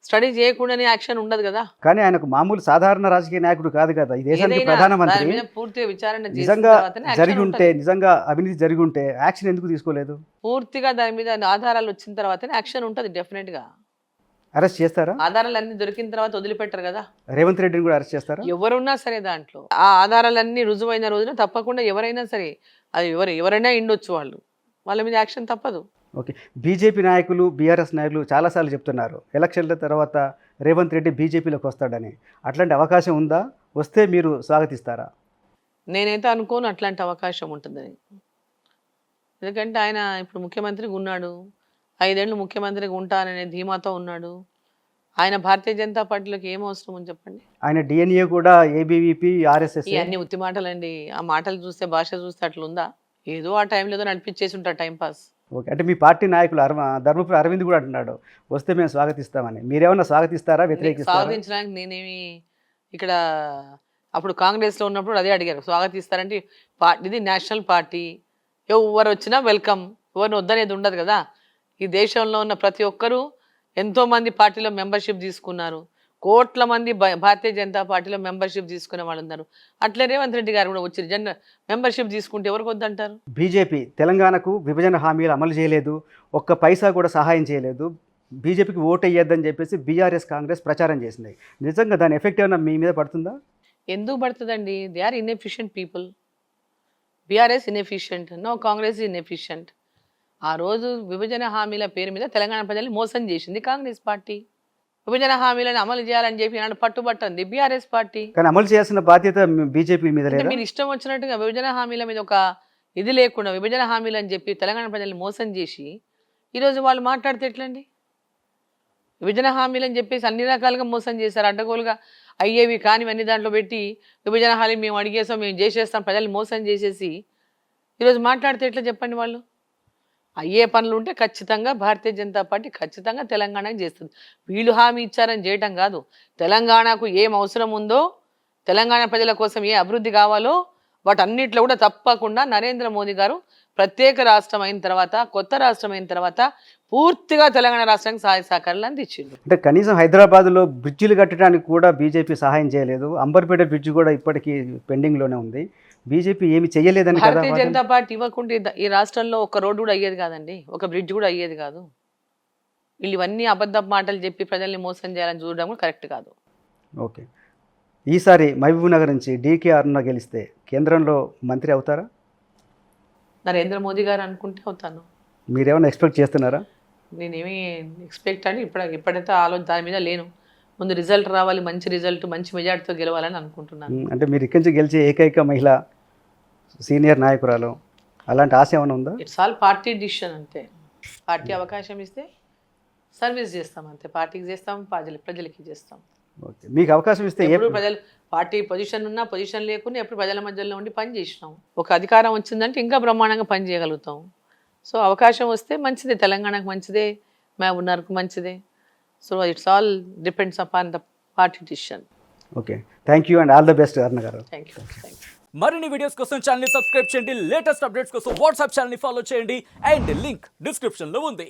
స్టడీ చేయకుండానే యాక్షన్ ఉండదు కదా. కానీ ఆయనకు మామూలు సాధారణ రాజకీయ నాయకుడు కాదు కదా, ఈ దేశానికి ప్రధానమంత్రి. పూర్తిగా విచారణ నిజంగా జరిగి ఉంటే, నిజంగా అవినీతి జరిగి ఉంటే యాక్షన్ ఎందుకు తీసుకోలేదు? పూర్తిగా దాని మీద ఆధారాలు వచ్చిన తర్వాతనే యాక్షన్ ఉంటుంది. డెఫినెట్ గా అరెస్ట్ చేస్తారా? ఆధారాలన్నీ దొరికిన తర్వాత వదిలిపెట్టరు కదా. రేవంత్ రెడ్డిని కూడా అరెస్ట్ చేస్తారా? ఎవరున్నా సరే దాంట్లో ఆ ఆధారాలన్నీ రుజువైన రోజున తప్పకుండా ఎవరైనా సరే అది ఎవరైనా ఇండొచ్చు, వాళ్ళ మీద యాక్షన్ తప్పదు. ఓకే, బీజేపీ నాయకులు బీఆర్ఎస్ నాయకులు చాలాసార్లు చెప్తున్నారు ఎలక్షన్ల తర్వాత రేవంత్ రెడ్డి బీజేపీలోకి వస్తాడని. అట్లాంటి అవకాశం ఉందా? వస్తే మీరు స్వాగతిస్తారా? నేనైతే అనుకోను అట్లాంటి అవకాశం ఉంటుందని. ఎందుకంటే ఆయన ఇప్పుడు ముఖ్యమంత్రిగా ఉన్నాడు, 5 ఏళ్ళు ముఖ్యమంత్రిగా ఉంటాననే ధీమాతో ఉన్నాడు. ఆయన భారతీయ జనతా పార్టీలోకి ఏం అవసరం అని చెప్పండి. ఆయన డిఎన్ఏ కూడా ఏబీవీపీ ఆర్ఎస్ఎస్ ఇవన్నీ ఉత్తి మాటలండి. ఆ మాటలు చూస్తే భాష చూస్తే అట్లుందా? ఏదో ఆ టైంలో ఏదో నడిపించేసి ఉంటారు టైంపాస్. ఓకే, అంటే మీ పార్టీ నాయకులు ధర్మపురి అరవింద్ కూడా అంటున్నాడు వస్తే మేము స్వాగతిస్తామని. మీరేమన్నా స్వాగతిస్తారా, వ్యతిరేకిస్తారా? స్వాగతించడానికి నేనేమి ఇక్కడ అప్పుడు కాంగ్రెస్లో ఉన్నప్పుడు అదే అడిగారు, స్వాగతిస్తారంటే ఇది నేషనల్ పార్టీ, ఎవరు వచ్చినా వెల్కమ్, ఎవరిని వద్దనేది ఉండదు కదా. ఈ దేశంలో ఉన్న ప్రతి ఒక్కరూ ఎంతోమంది పార్టీలో మెంబర్షిప్ తీసుకున్నారు. కోట్ల మంది భారతీయ జనతా పార్టీలో మెంబర్షిప్ తీసుకునే వాళ్ళు ఉన్నారు. అట్లే రేవంత్ రెడ్డి గారు కూడా వచ్చి మెంబర్షిప్ తీసుకుంటే ఎవరికి వద్దంటారు? బీజేపీ తెలంగాణకు విభజన హామీలు అమలు చేయలేదు, ఒక్క పైసా కూడా సహాయం చేయలేదు, బీజేపీకి ఓటు వేయొద్దని చెప్పేసి బీఆర్ఎస్ కాంగ్రెస్ ప్రచారం చేసింది. నిజంగా దాని ఎఫెక్ట్ ఏమైనా మీ మీద పడుతుందా? ఎందుకు పడుతుందండి? They are inefficient people. BRS inefficient, no Congress inefficient. ఆ రోజు విభజన హామీల పేరు మీద తెలంగాణ ప్రజల్ని మోసం చేసింది కాంగ్రెస్ పార్టీ. విభజన హామీలను అమలు చేయాలని చెప్పి నాడు పట్టుబట్టింది బీఆర్ఎస్ పార్టీ. కానీ అమలు చేయాల్సిన బాధ్యత బీజేపీ మీద లేదా? మీరు ఇష్టం వచ్చినట్టుగా విభజన హామీల మీద ఒక ఇది లేకుండా విభజన హామీలు అని చెప్పి తెలంగాణ ప్రజల్ని మోసం చేసి ఈరోజు వాళ్ళు మాట్లాడితే ఎట్లండి? విభజన హామీలు అని చెప్పేసి అన్ని రకాలుగా మోసం చేశారు. అడ్డగోలుగా అయ్యేవి కానివన్నీ దాంట్లో పెట్టి విభజన హామీ మేము అడిగేసాం, మేము చేసేస్తాం, ప్రజల్ని మోసం చేసేసి ఈరోజు మాట్లాడితే ఎట్లా చెప్పండి? వాళ్ళు అయ్యే పనులు ఉంటే ఖచ్చితంగా భారతీయ జనతా పార్టీ ఖచ్చితంగా తెలంగాణకు చేస్తుంది. వీళ్ళు హామీ ఇచ్చారని చేయటం కాదు, తెలంగాణకు ఏం అవసరం ఉందో, తెలంగాణ ప్రజల కోసం ఏ అభివృద్ధి కావాలో వాటన్నిటిలో కూడా తప్పకుండా నరేంద్ర మోదీ గారు ప్రత్యేక రాష్ట్రం అయిన తర్వాత, కొత్త రాష్ట్రం అయిన తర్వాత పూర్తిగా తెలంగాణ రాష్ట్రానికి సహాయ సహకారాలు అందించింది. అంటే కనీసం హైదరాబాద్లో బ్రిడ్జిలు కట్టడానికి కూడా బీజేపీ సహాయం చేయలేదు. అంబర్పేట బ్రిడ్జ్ కూడా ఇప్పటికీ పెండింగ్లోనే ఉంది. బీజేపీ ఏమి చేయలేదని కదా. భారతీయ జనతా పార్టీ ఇవ్వకుంటే ఈ రాష్ట్రంలో ఒక రోడ్డు కూడా అయ్యేది కాదండి, ఒక బ్రిడ్జ్ కూడా అయ్యేది కాదు. వీళ్ళు ఇవన్నీ అబద్ధ మాటలు చెప్పి ప్రజల్ని మోసం చేయాలని చూడడం కూడా కరెక్ట్ కాదు. ఓకే, ఈసారి మహబూబ్ నగర్ నుంచి డీకే అరుణ గెలిస్తే కేంద్రంలో మంత్రి అవుతారా? నరేంద్ర మోదీ గారు అనుకుంటే అవుతాను. మీరేమైనా ఎక్స్పెక్ట్ చేస్తున్నారా? నేనేమి ఎక్స్పెక్ట్ అని ఇప్పుడైతే దాని మీద లేను. ముందు రిజల్ట్ రావాలి, మంచి రిజల్ట్, మంచి మెజార్టీతో గెలవాలని అనుకుంటున్నాను. అంటే మీరు ఇక్కడి నుంచి గెలిచే ఏకైక మహిళ సీనియర్ నాయకురాలు, అలాంటి ఆశ ఏమైనా ఉందా? ఇట్స్ ఆల్ పార్టీ డిసిషన్ అంతే. పార్టీ అవకాశం ఇస్తే సర్వీస్ చేస్తాం అంతే. పార్టీకి చేస్తాం, ప్రజలకి చేస్తాం. ఓకే, మీకు అవకాశం ఇస్తే ఎప్పుడు ప్రజలు పార్టీ పొజిషన్ ఉన్నా పొజిషన్ లేకున్నా ఎప్పుడు ప్రజల మధ్యలో ఉండి పని చేసినాం. ఒక అధికారం వచ్చిందంటే ఇంకా బ్రహ్మాండంగా పని చేయగలుగుతాం. సో అవకాశం వస్తే మంచిదే, తెలంగాణకు మంచిదే, మహబూబ్నగర్కు మంచిదే. So it's all depends upon the party decision. Okay, thank you and all the best Aruna గారు. Thank you. మరిన్ని వీడియోస్ కోసం ఛానల్ ని సబ్స్క్రైబ్ చేయండి, లేటెస్ట్ అప్డేట్స్ కోసం వాట్సాప్ ఛానల్ ని ఫాలో చేయండి అండ్ లింక్ డిస్క్రిప్షన్ లో ఉంది.